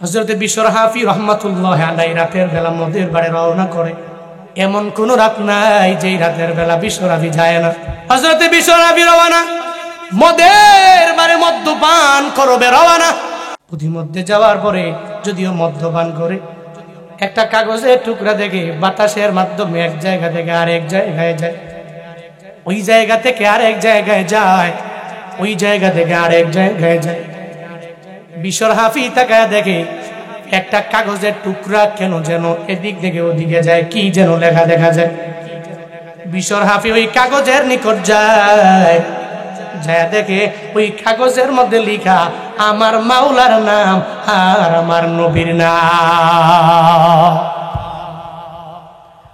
হযরত বিশর হাফি রহমাতুল্লাহ আলাইহি রাতের বেলা মদের বাড়ি রওনা করে। এমন কোন রাত নাই যেই রাতের বেলা বিশর হাফি যায় না। হযরত বিশর হাফি রওনা, মদের বাড়ি মদ্যপান করবে রওনা। প্রতিমধ্যে যাওয়ার পরে যদিও মদ্যপান করে, একটা কাগজের টুকরা দেখে বাতাসের মাধ্যমে এক জায়গা থেকে আরেক জায়গায় যায়, ওই জায়গা থেকে আরেক জায়গায় যায়, ওই জায়গা থেকে আরেক জায়গায় যায়। বিশর হাফি তাকায় দেখে একটা কাগজের টুকরা কেন যেন এদিক থেকে ওদিকে যায়, কি যেন লেখা দেখা যায়। বিশর হাফি ওই কাগজের নিকট যায়, যায় দেখে ওই কাগজের মধ্যে লেখা আমার মাওলার নাম আর আমার নবীর নাম।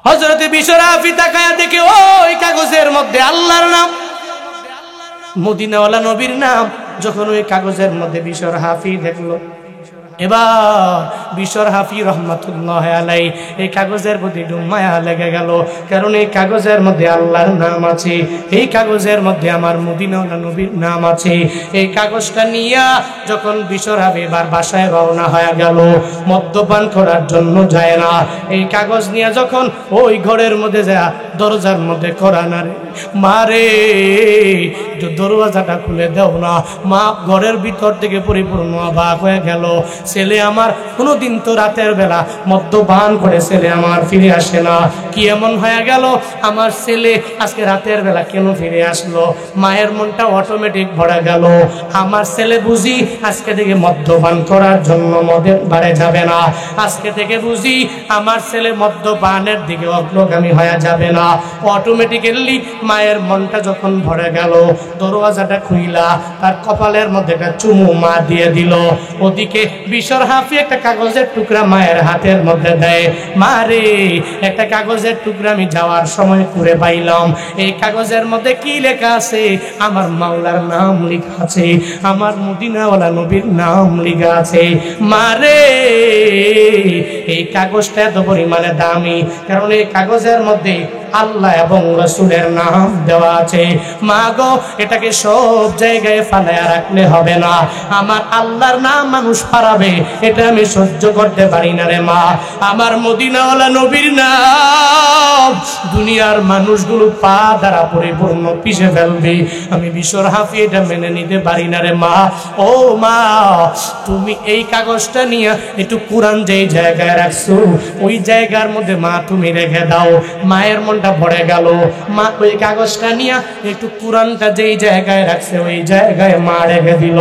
হযরত বিশর হাফি তাকায় দেখে ওই কাগজের মধ্যে আল্লাহর নাম, মদিনাওয়ালা নবীর নাম। যখন ওই কাগজের মধ্যে বিশর হাফি দেখলো, এবার বিশর হাফি রহমাতুল্লাহ আলাইহি এই কাগজের প্রতি মায়া লেগে গেল, কারণ এই কাগজের মধ্যে আল্লাহর নাম আছে, এই কাগজের মধ্যে আমার মদিনাওয়ালা নবীর নাম আছে। এই কাগজটা নিয়ে যখন বিশর হাফি এবার বাসায় রওনা হয়ে গেল, মদ্যপান করার জন্য যায় না। এই কাগজ নিয়ে যখন ওই ঘরের মধ্যে যায়, দরজার মধ্যে কোরআন মারে দরওয়াজাটা খুলে দাও না। মা ঘরের ভিতর থেকে পরিপূর্ণ অবাক হয়ে গেল, ছেলে আমার কোনোদিন তো রাতের বেলা মদ্যপান করে ছেলে আমার ফিরে আসে না, কি এমন হয়ে গেল আমার ছেলে আজকে রাতের বেলা কেন ফিরে আসলো? মায়ের মনটা অটোমেটিক ভরে গেল, আমার ছেলে বুঝি আজকে থেকে মদ্যপান করার জন্য মদের বাড়ি যাবে না, আজকে থেকে বুঝি আমার ছেলে মদ্যপানের দিকে অগ্রগামী হয়ে যাবে না। অটোমেটিক্যালি মায়ের মনটা যখন ভরে গেল, দরওয়াজাটা খুইলা তার কপালের মধ্যে একটা চুমু মা দিয়ে দিল। ওদিকে বিশর হাফি একটা কাগজের টুকরা মায়ের হাতের মধ্যে দেয়, মা রে একটা কাগজের টুকরা আমি যাওয়ার সময় করে পাইলাম, এই কাগজের মধ্যে কি লেখা আছে? আমার মাওলার নাম লেখা আছে, আমার মদিনাওয়ালা নবীর নাম লেখা আছে। মা রে এই কাগজটা এত পরিমাণে দামি, কারণ এই কাগজের মধ্যে আল্লাহ এবং রাসূলের নাম দেওয়া আছে। মা গো এটাকে সব জায়গায় ফালায়া রাখলে হবে না, আমার আল্লাহর নাম মানুষ হারাবে, এটা আমি সহ্য করতে পারি না রে মা। আমার মদিনাওয়ালা নবীর নাম দুনিয়ার মানুষগুলো পা দ্বারা পরিপূর্ণ পিষে ফেলবে, আমি বিশর হাফি এটা মেনে নিতে পারি না রে মা। ও মা তুমি এই কাগজটা নিয়ে একটু কোরআন যেই জায়গায় রাখছো ওই জায়গার মধ্যে মা তুমি রেখে দাও। মায়ের মনটা ভরে গেল, মা ওই কাগজটা নিয়ে একটু কোরআনটা যেই জায়গায় রাখছে ওই জায়গায় মা রেখে দিল।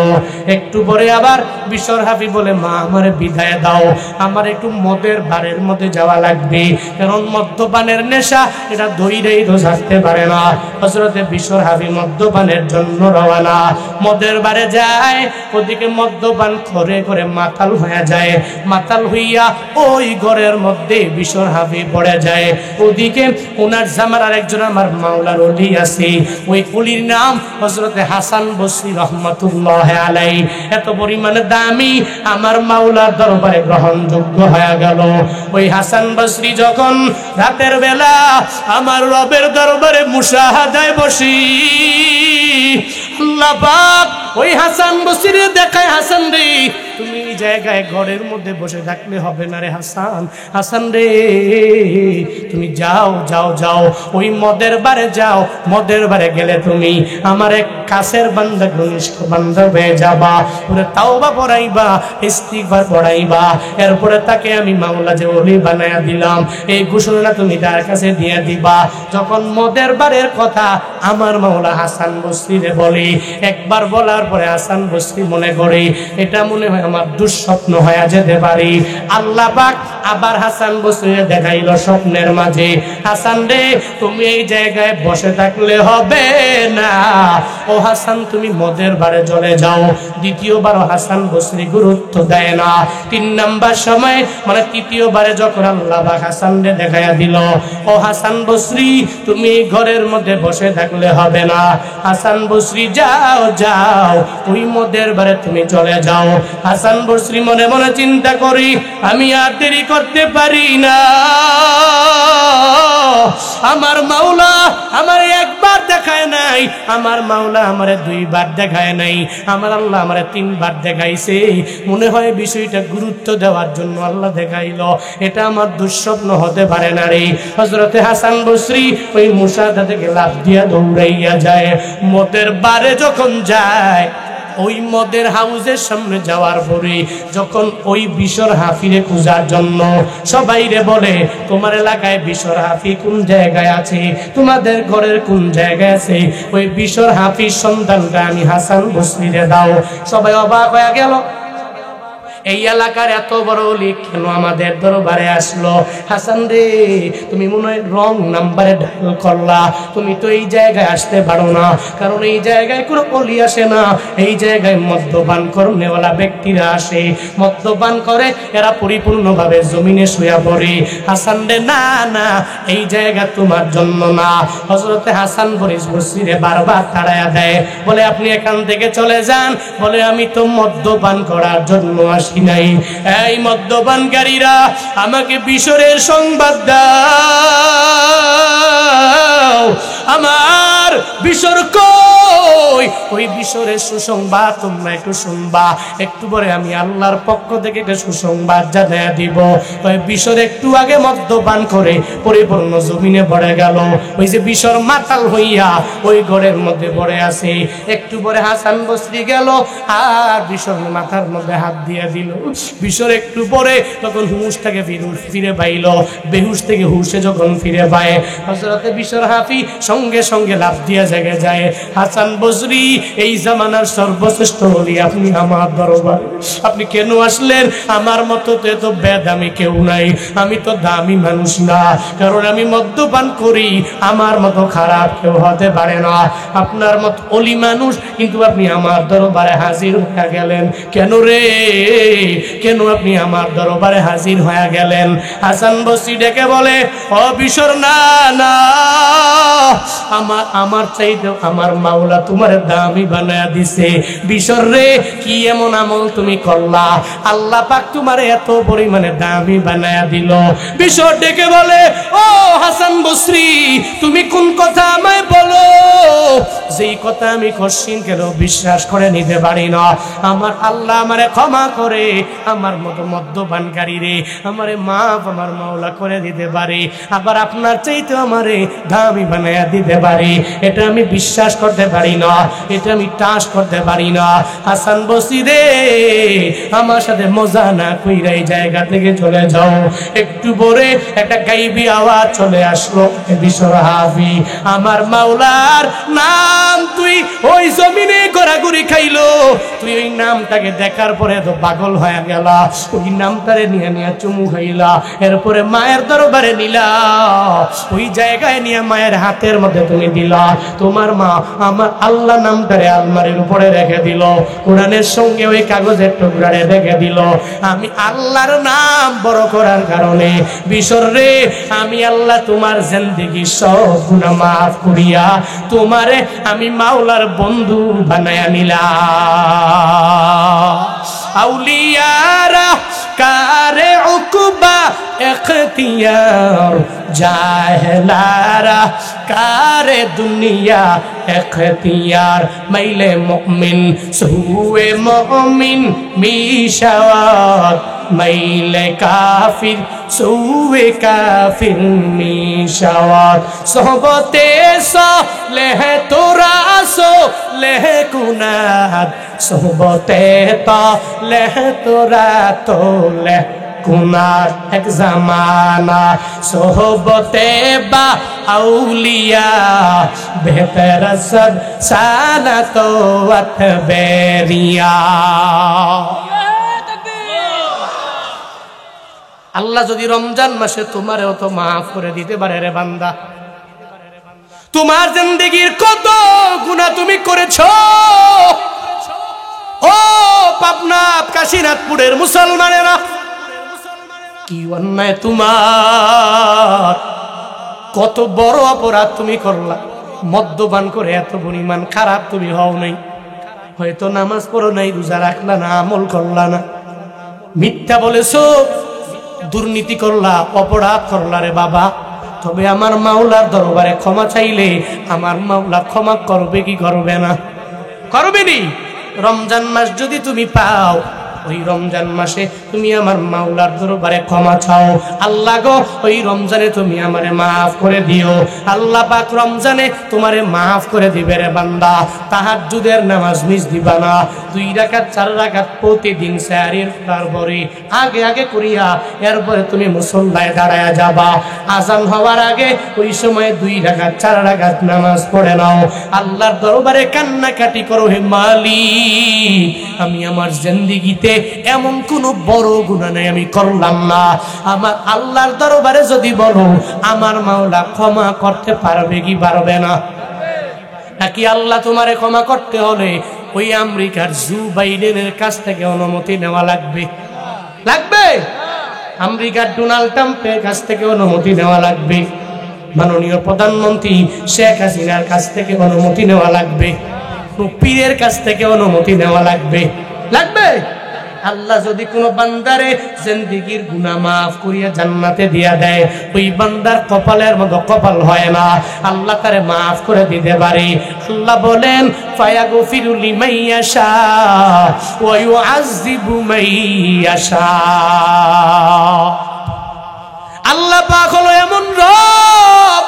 একটু পরে আবার বিশর হাফি বলে, মা আমারে বিদায় দাও, আমার একটু মদের বারের মধ্যে যাওয়া লাগবে, কারণ মদ্যপানের নেশা এটা ধৈরেই তো ছাড়তে পারে না। হযরতে বিশর হাফি মদ্যপানের জন্য রওনা, মদের বারে যায়, ওদিকে মদ্যপান করে করে মাতাল হয়ে যায়, মাতাল হইয়া ওই ঘরের মধ্যে বিশর হাফি পড়ে যায়। ওদিকে ওনার জামার আরেকজন আমার মাওলার ওলি আছে, ওই ওলির নাম হযরতে হাসান বসরি রহমাতুল্লাহ আলাইহি। এত পরিমাণে দামি, আমার মাওলার দরবারে গ্রহণযোগ্য হয়ে গেল। ওই হাসান বসরি যখন রাতের বেলা আমার রবের দরবারে মুশাহাদায় বসি, আল্লাহ পাক ওই হাসান বসরি দেখায়, হাসান রে তুমি এই জায়গায় ঘরের মধ্যে বসে থাকলে হবে না রে হাসান, হাসান রে তুমি যাও যাও যাও ওই মদের বারে যাও, মদের বারে গেলে তুমি আমার এক কাছের বান্দা ঘনিষ্ঠ বান্দা হয়ে যাবা, ওরে তাওবা পড়াইবা, ইস্তিগফার পড়াইবা, এরপরে তাকে আমি মাওলা যে ওলি বানায়া দিলাম এই ঘোষণা তুমি তার কাছে দিয়ে দিবা। যখন মদের বারের কথা আমার মাওলা হাসান বসরিরে বলি, একবার বলার পরে হাসান বসরি মনে করে এটা মনে হয় আমার দুঃস্বপ্ন হয়ে যেতে পারে। আল্লাহ পাক আবার হাসান বসরিরে দেখাইল স্বপ্নের মাঝে, হাসান রে তুমি এই জায়গায় বসে থাকলে হবে না, ও হাসান তুমি মদের বারে চলে যাও। দ্বিতীয়বার হাসান বসরি গুরুত্ব দেয় না। 3 নাম্বার সময় মানে তৃতীয়বারে যখন আল্লাহ পাক হাসান রে দেখাইয়া দিল, ও হাসান বসরি তুমি এই ঘরের মধ্যে বসে থাকলে হবে না, হাসান বসরি যাও যাও ওই মদের বারে তুমি চলে যাও। হাসান বসরি মনে মনে চিন্তা করি, আমি আর দেরি করতে পারি না। আমার মাওলা আমার একবার দেখায় নাই, আমার মাওলা আমারে দুইবার দেখায় নাই, আমার আল্লাহ আমারে তিনবার দেখাইছে। মনে হয় বিষয়টা গুরুত্ব দেওয়ার জন্য আল্লাহ দেখাইলো। এটা আমার দুঃস্বপ্ন হতে পারে না রে। হযরতে হাসান বসরি ওই মুসাদা থেকে লাফ দিয়া দৌড়াইয়া যায়। মদের বারে যখন যায়, ওই মদের হাউজের সামনে যাওয়ার পরে যখন ওই বিশর হাফিরে খোঁজার জন্য সবাই রে বলে, তোমার এলাকায় বিশর হাফি কোন জায়গায় আছে, তোমাদের ঘরের কোন জায়গায় আছে, ওই বিশর হাফির সন্তানটা আমি হাসান বসরিরে দাও। সবাই অবাক হয়ে গেল, এই এলাকার এত বড় ওলি কেন আমাদের দরবারে আসলো? হাসান রে, তুমি মনে হয় রং নাম্বারে ডায়াল করলা, তুমি তো এই জায়গায় আসতে পারো না, কারণ এই জায়গায় কোনো ওলি আসে না, এই জায়গায় মদ্যপান করনেওয়ালা ব্যক্তিরা আসে, মদ্যপান করে এরা পরিপূর্ণভাবে জমিনে শুয়ে পড়ে। হাসান রে, না না, এই জায়গা তোমার জন্য না। হযরতে হাসান বসরিরে বারবার তাড়ায়া দেয়, বলে আপনি এখান থেকে চলে যান, বলে আমি তো মদ্যপান করার জন্য আসি নাই। এই মদ্যপানকারীরা আমাকে বিশরের সংবাদ দাও, আমার বিশর কই? ওই বিশরের সুসংবাদ তোমরা একটু শুনবা, একটু পরে আমি আল্লাহর পক্ষ থেকে একটা সুসংবাদ জানিয়ে দিব। ওই বিশর একটু আগে মদ্যপান করে পরিপূর্ণ জমিনে পড়ে গেল। ওই যে বিশর মাতাল হইয়া ওই ঘরের মধ্যে পড়ে আছে। একটু পরে হাসান বসরি গেল আর বিশর মাথার মধ্যে হাত দিয়ে দিল। বিশর একটু পরে তখন হুঁশটাকে ফিরে পাইল, বেহুশ থেকে হুঁশে যখন ফিরে পায়, হযরতে বিশর হাফি সঙ্গে সঙ্গে লাফ দিয়া জেগে যায়। হাসান বসরি, এই জামানার সর্বশ্রেষ্ঠ ওলি, আপনি আমার দরবারে আপনি কেন আসলেন? আমার মতো তো এত বেদামি কেউ নাই, আমি তো দামি মানুষ না, কারণ আমি মদ্যপান করি, আমার মতো খারাপ কেউ হতে পারে না, আপনার মতো ওলি মানুষ, কিন্তু আপনি আমার দরবারে হাজির হয়ে গেলেন কেন রে? কেন আপনি আমার দরবারে হাজির হয়ে গেলেন? হাসান বসরি ডেকে বলে, ও বিশর, না না, আমার চাইতে আমার মাওলা তোমার দামি বানায়া দিছে। বিশর রে, কি এমন আমল তুমি করলা, আল্লাহ পাক তোমার এত পরিমাণে দামি বানায়া দিল? বিশর ডেকে বলে, ও হাসান বসরি, তুমি কোন কথা আমায় বলো, যেই কথা আমি কশিন কেন বিশ্বাস করে নিতে পারি না। আমার আল্লাহ আমারে ক্ষমা করে আমার মতো মদ্যপানকারী রে আমারে মাফ আমার মাওলা করে দিতে পারে, আবার আপনার চাইতে আমারে দামি বানায়া দিতে পারে। এটা আমি বিশ্বাস করতে পারি না, এটা আমি টাস করতে পারি না। হাসান বসরি রে, আমার সাথে মজা না কইরা এই জায়গা থেকে চলে যাও। একটু পরে একটা গাইবি আওয়াজ চলে আসলো, বিশর হাফি, আমার মাওলার নাম তুই ওই জমিনে ঘোরাঘুরি খাইলো, তুই ওই নামটাকে দেখার পরে তো পাগল হয়ে গেলা, ওই নামটারে নিয়ে নিয়ে চুমু খাইলা, এরপরে মায়ের দরবারে নিলা, ওই জায়গায় নিয়ে মায়ের হাতের মধ্যে তুমি দিলা। তোমার মা আমার আল্লাহ নামটারে আলমারির উপরে রেখে দিল, কোরআনের সঙ্গে ওই কাগজের টুকরারে রেখে দিল। আমি আল্লাহর নাম বড় করার কারণে বিশর রে, আমি আল্লাহ তোমার জিন্দেগি সব গুনাহ মাফ করিয়া তোমারে আমি মাওলার বন্ধু বানায়া নিলাম। আউলিয়ারা কারে উকবা এখতিয়ার, জাহেলারা কারে দুনিয়া এখতিয়ার, মাইলে মুমিন সুয়ে মুমিন মিশাওয়াত, মাইলে কাফির সুয়ে কাফির মিশাওয়াত, সোহবতে সালেহ তোরা সোলেহ কুনাত, সোহবতে তালেহ তোরা তোলেহ কুনার এক জামানা, সোহবতে বা আউলিয়া বেহতর সদ সানাত ওয়াত বেরিয়া। আল্লাহ যদি রমজান মাসে তোমারেও তো মাফ করে দিতে পারে রে বান্দা, তোমার জিন্দেগির কত গুনাহ তুমি করেছো। ও পাবনা কাশীনাথপুরের মুসলমানেরা, কি অন্যায় তোমার, কত বড় অপরাধ তুমি করলা, মদ্যপান করে এত পরিমাণ খারাপ তুমি হও নাই, হয়তো নামাজ পড়ো নাই, রোজা রাখলা না, আমল করলা না, মিথ্যা বলেছো, দুর্নীতি করলা, অপরাধ করলা রে বাবা, তবে আমার মাওলার দরবারে ক্ষমা চাইলে আমার মাওলা ক্ষমা করবে কি করবে না? করবে নি। রমজান মাস যদি তুমি পাও, ওই রমজান মাসে তুমি আমার মাওলার দরবারে ক্ষমা চাও, আল্লাহ গো ওই রমজানে তুমি আমারে মাফ করে দিও। আল্লাহ পাক রমজানে তোমারে মাফ করে দিবে রে বান্দা। তাহাজ্জুদের নামাজ মিস দিবা না, 2 রাকাত 4 রাকাত প্রতিদিন সাহরির তারপরে আগে আগে করিয়া এরপরে তুমি মুসল্লায় দাঁড়ায়া যাবা। আজান হওয়ার আগে ওই সময় 2 রাকাত 4 রাকাত নামাজ পড়ে নাও, আল্লাহর দরবারে কান্নাকাটি করো, হে মালিক আমি আমার জিন্দেগিতে এমন কোন বড় গুনাহ নাই আমি করলাম না। আমার আল্লাহর দরবারে যদি বলো, আমার মাওলা ক্ষমা করতে পারবে কি পারবে না? নাকি আল্লাহ তোমারে ক্ষমা করতে হলে ওই আমেরিকার জো বাইডেনের কাছ থেকে অনুমতি নেওয়া লাগবে? লাগবে। আমেরিকার ডোনাল্ড ট্রাম্পের কাছ থেকে অনুমতি নেওয়া লাগবে, মাননীয় প্রধানমন্ত্রী শেখ হাসিনার কাছ থেকে অনুমতি নেওয়া লাগবে, পীরের কাছ থেকে অনুমতি নেওয়া লাগবে? লাগবে। আল্লাহ যদি কোনো বান্দারে জিন্দেগির গুনাহ মাফ করিয়া জান্নাতে দিয়া দেয়, ওই বান্দার কপালের মতো কপাল হয় না, আল্লাহ তারে মাফ করে দিতে পারে। আল্লাহ বলেন ফায়াগফিরু লিমান ইয়াশা ওয়া ইউআযযিবু মান ইয়াশা। আল্লাহ পাক হলো এমন রব,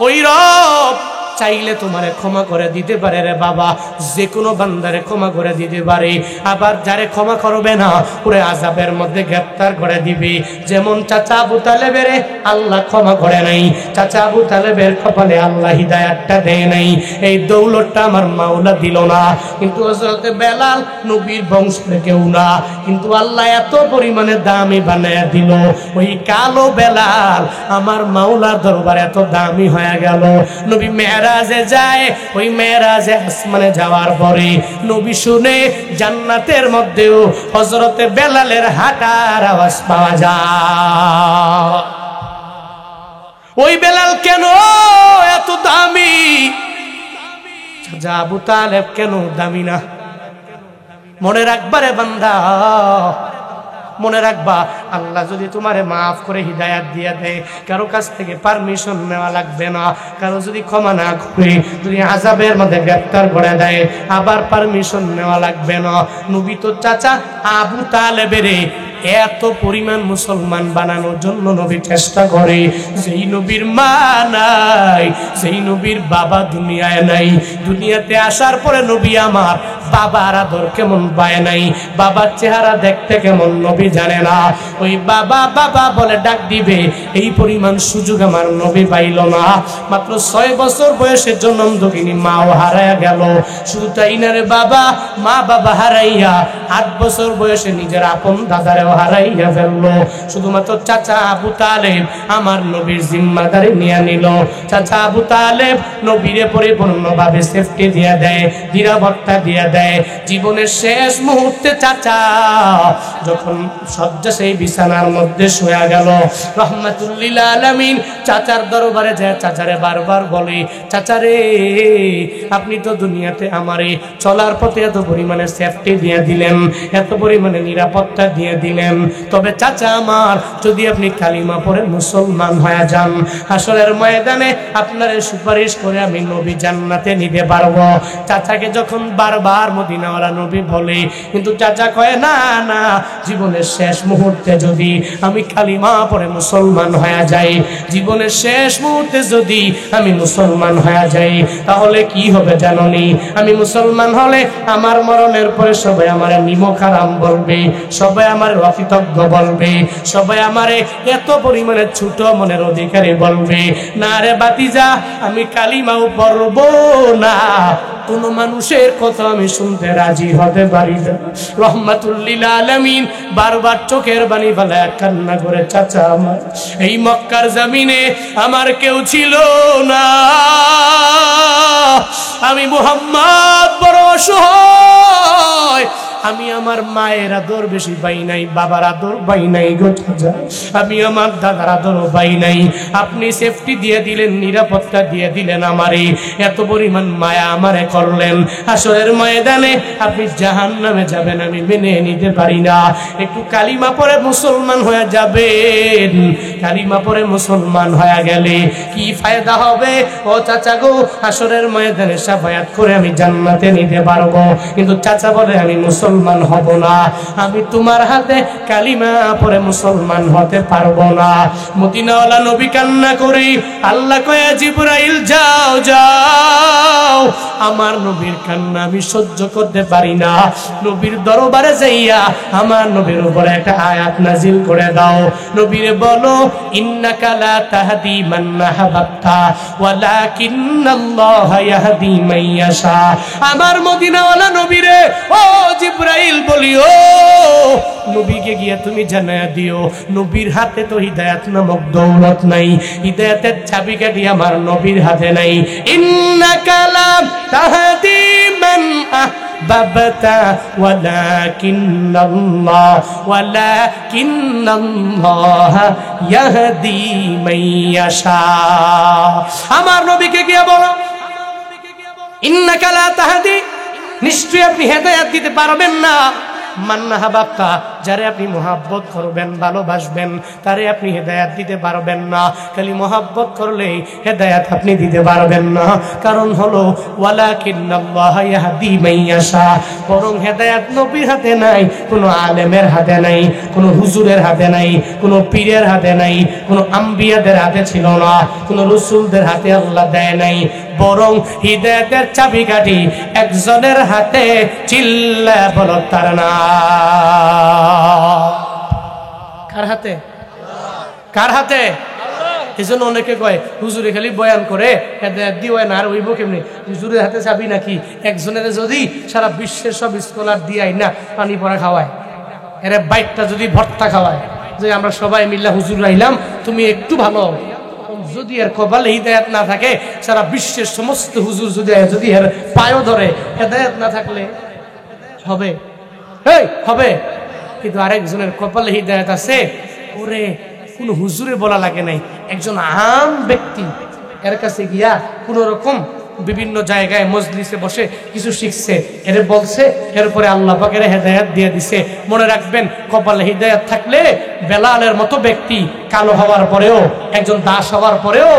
ওই রব চাইলে তোমারে ক্ষমা করে দিতে পারে রে বাবা, যে কোনো বান্দারে ক্ষমা করে দিতে পারে। আবার যারে ক্ষমা করবে না পুরো আযাবের মধ্যে গ্রেফতার করে দিবে। যেমন চাচা আবু তালেবের আল্লাহ ক্ষমা করে নাই, চাচা আবু তালেবের কপালে আল্লাহ হিদায়াতটা দেয় নাই, এই দৌলতটা আমার মাওলা দিল না। কিন্তু হযরত বেলাল নবীর বংশের কেউ না, কিন্তু আল্লাহ এত পরিমাণে দামি বানায়া দিল, ওই কালো বেলাল আমার মাওলার দরবারে এত দামি হয়ে গেল। নবী মেরাজে যায়, ওই মেরাজে আসমানে যাওয়ার পরে নবী শুনে জান্নাতের মধ্যেও হযরতে বেলালের হাঁটার আওয়াজ পাওয়া যায়। ওই বেলাল কেন এত দামি? চাচা আবু তালেব কেন দামি না? মনে রাখবারে বান্দা, মনে রাখবা, আল্লাহ যদি তোমারে মাফ করে হিদায়াত দিয়ে দেয়, কারো কাছ থেকে পারমিশন নেওয়া লাগবে না। কারো যদি ক্ষমা না করে যদি আযাবের মধ্যে গ্রেফতার করে দেয়, আবার পারমিশন নেওয়া লাগবে না। নবী তো চাচা আবু তালেবের এত পরিমাণ মুসলমান বানানোর জন্য নবী চেষ্টা করে, যেই নবীর মা নাই, যেই নবীর বাবা দুনিয়ায় নাই, দুনিয়াতে আসার পরে নবী আমার বাবার আদর কেমন পায় নাই, বাবার চেহারা দেখতে কেমন নবী জানে না। ওই বাবা বাবা বলে ডাক দিবে, এই পরিমাণ সুযোগ আমার নবী পাইল না। মাত্র 6 বছর বয়সে জন্ম দক্ষিণী মাও হারায়া গেল। শুধু তাই না রে বাবা, মা বাবা হারাইয়া 8 বছর বয়সে নিজের আপন দাদারেও হারাইয়া ফেললো। শুধুমাত্র চাচা আবু তালেব আমার নবীর জিম্মাদারি নিয়ে নিল। চাচা আবু তালেব নবীরে পরিপূর্ণভাবে সেফটি দিয়ে দেয়, নিরাপত্তা দিয়ে দেয়। জীবনের শেষ মুহূর্তে চাচা যখন শয্যা সেই বিছানার মধ্যে শুয়ে গেল, রহমাতুল লিল আলামিন চাচার দরবারে যায়, চাচারে বারবার বলে, চাচারে আপনি তো দুনিয়াতে আমারে চলার পথে এত পরিমাণে সেফটি দিয়ে দিলেন, এত পরিমাণে নিরাপত্তা দিয়ে দিলেন, তবে চাচা আমার যদি আপনি কালিমা পড়ে মুসলমান হয়ে যান, হাসরের ময়দানে আপনারে সুপারিশ করে আমি নবী জান্নাতে নিতে পারবো। চাচাকে যখন বারবার মদিনাওয়ালা নবী বলে, কিন্তু চাচা কয় না না, জীবনের শেষ মুহূর্তে যদি আমি কালিমা পড়ে মুসলমান হয়ে যাই, জীবনের শেষ মুহূর্তে যদি আমি মুসলমান হয়ে যাই, তাহলে কি হবে জাননি? আমি মুসলমান হলে আমার মরণের পরে সবাই আমার নিমক হারাম বলবে, সবাই আমার অকৃতজ্ঞ বলবে, সবাই আমারে এত পরিমাণে ছোট মনের অধিকারী বলবে। না রে বাতিজা, আমি কালিমাও পড়ব না, কোন মানুষের কথা আমি শুনতে রাজি হতে পারি না। রহমাতুল লিল আলামিন বারবার চোখের পানি ফেলে কান্না করে, চাচা আমার এই মক্কার জমিনে আমার কেউ ছিল না, আমি মুহাম্মদ বড় অসহায়, আমি আমার মায়ের আদর বেশি পাই নাই, বাবার আদর পাই নাই গো চাচা, আমি আমার দাদার আদরও পাই নাই। আপনি সেফটি দিয়ে দিলেন, নিরাপত্তা দিয়ে দিলেন আমারে, এত পরিমাণ মায়া আমারে করলেন, হাসরের ময়দানে আপনি জাহান্নামে যাবেন আমি মেনে নিতে পারি না। একটু কালিমা পড়ে মুসলমান হয়ে যাবেন, কালিমা পড়ে মুসলমান হয়ে গেলে কি ফায়দা হবে ও চাচা গো? হাসরের ময়দানে শাফায়াত করে আমি জান্নাতে নিতে পারবো, কিন্তু চাচা বলে আমি মুসলমান হব না, আমি তোমার হাতে কালিমা পড়ে মুসলমান হতে পারবো না। মদিনাওয়ালা নবী কান্না করি, আল্লাহ কয়ে জিবরাইল যাও যাও, আমার নবীর কান্না আমি সহ্য করতে পারি না, নবীর দরবারে যাইয়া আমার নবীর উপরে একটা আয়াত নাজিল করে দাও। নবীরে বলো, ইন্নাকা লা তাহদি মান আহবাবতা ওয়ালাকিন্নাল্লাহা ইয়াহদি মান ইয়াশা। আমার মদিনাওয়ালা নবীরে ও জিবরাইল বলিও, নবীকে গিয়ে তুমি জানায়া দিও, নবীর হাতে তো হিদায়াত নামক দৌলত নাই, হিদায়াতের চাবিকাঠি আমার নবীর হাতে নাই। ইন্নাকা লা তাহদি মান আহবাবতা ওয়ালাকিন্নাল্লাহা ইয়াহদি মান ইয়াশা। আমার নবীকে গিয়ে বলো, ইন্নাকা লা তাহদি, নিশ্চয়ই আপনি হেদায়েত দিতে পারবেন না, মান্না হাবাবতা, যারে আপনি মোহাব্বত করবেন ভালোবাসবেন তারে আপনি হেদায়াত দিতে পারবেন না। খালি মোহাব্বত করলেই হেদায়াত আপনি দিতে পারবেন না, কারণ হলো ওয়ালাকিন্নাল্লাহা ইয়াহদি মান ইয়াশা। বরং হেদায়াত নবীর হাতে নাই, কোনো আলেমের হাতে নাই, কোনো হুজুরের হাতে নাই, কোনো পীরের হাতে নাই, কোনো আম্বিয়াদের হাতে ছিল না, কোনো রাসূলদের হাতে আল্লাহ দেয় নাই, বরং হিদায়াতের চাবিকাঠি একজনের হাতে। চিল্লা বলো তার না। কার হাতে? কার হাতে? এই জন্য অনেকে কয় হুজুরে খালি বয়ান করে হেদায়েত দিও না, আর ওইব কেমনি? হুজুরের হাতে চাবি নাকি? একজনের যদি সারা বিশ্বের সব স্কলার দিয়াই না পানি পড়া খাওয়ায়, এর বাইকটা যদি ভর্তা খাওয়ায়, যে আমরা সবাই মিল্লা হুজুর রাইলাম, তুমি একটু ভালো, যদি এর কপালে হিদায়াত না থাকে, সারা বিশ্বের সমস্ত হুজুর যদি এর পায়ও ধরে, হেদায়াত না থাকলে হবে? হবে। কিন্তু আরেকজনের কপালে হিদায়াত আছে, ওরে কোন হুজুরে বলা লাগে নাই, একজন আম ব্যক্তি এর কাছে গিয়া কোন রকম বিভিন্ন জায়গায় মজলিসে বসে কিছু শিখছে, এর বলছে, এরপরে আল্লাহ পাকের হেদায়াত দিয়ে দিছে। মনে রাখবেন, কপালে হিদায়াত থাকলে বেলালের মতো ব্যক্তি কালো হওয়ার পরেও, একজন দাস হওয়ার পরেও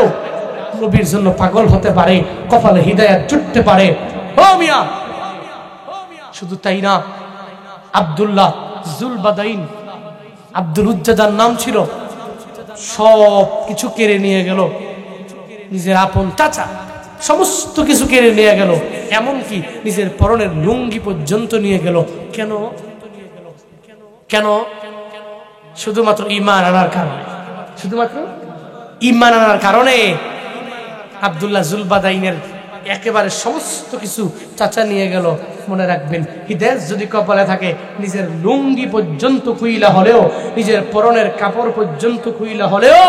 নবীর জন্য পাগল হতে পারে, কপালে হিদায়াত জুটতে পারে। ও মিয়া, শুধু তাই না, আব্দুল্লাহ জুলবাদাইন, আব্দুল উজ্জাদার নাম ছিল, সব কিছু কেড়ে নিয়ে গেল, নিজের আপন চাচা সমস্ত কিছু কেড়ে নিয়ে গেল, এমনকি নিজের পরনের লুঙ্গি পর্যন্ত নিয়ে গেল। কেন? কেন? শুধুমাত্র ঈমান আনার কারণে, শুধুমাত্র ঈমান আনার কারণে আব্দুল্লাহ জুলবাদাইনের একেবারে সমস্ত কিছু চাচা নিয়ে গেল। মনে রাখবেন, হিদায়াত যদি কপালে থাকে, নিজের লুঙ্গি পর্যন্ত খুইলা হলেও, নিজের পরনের কাপড় পর্যন্ত খুইলা হলেও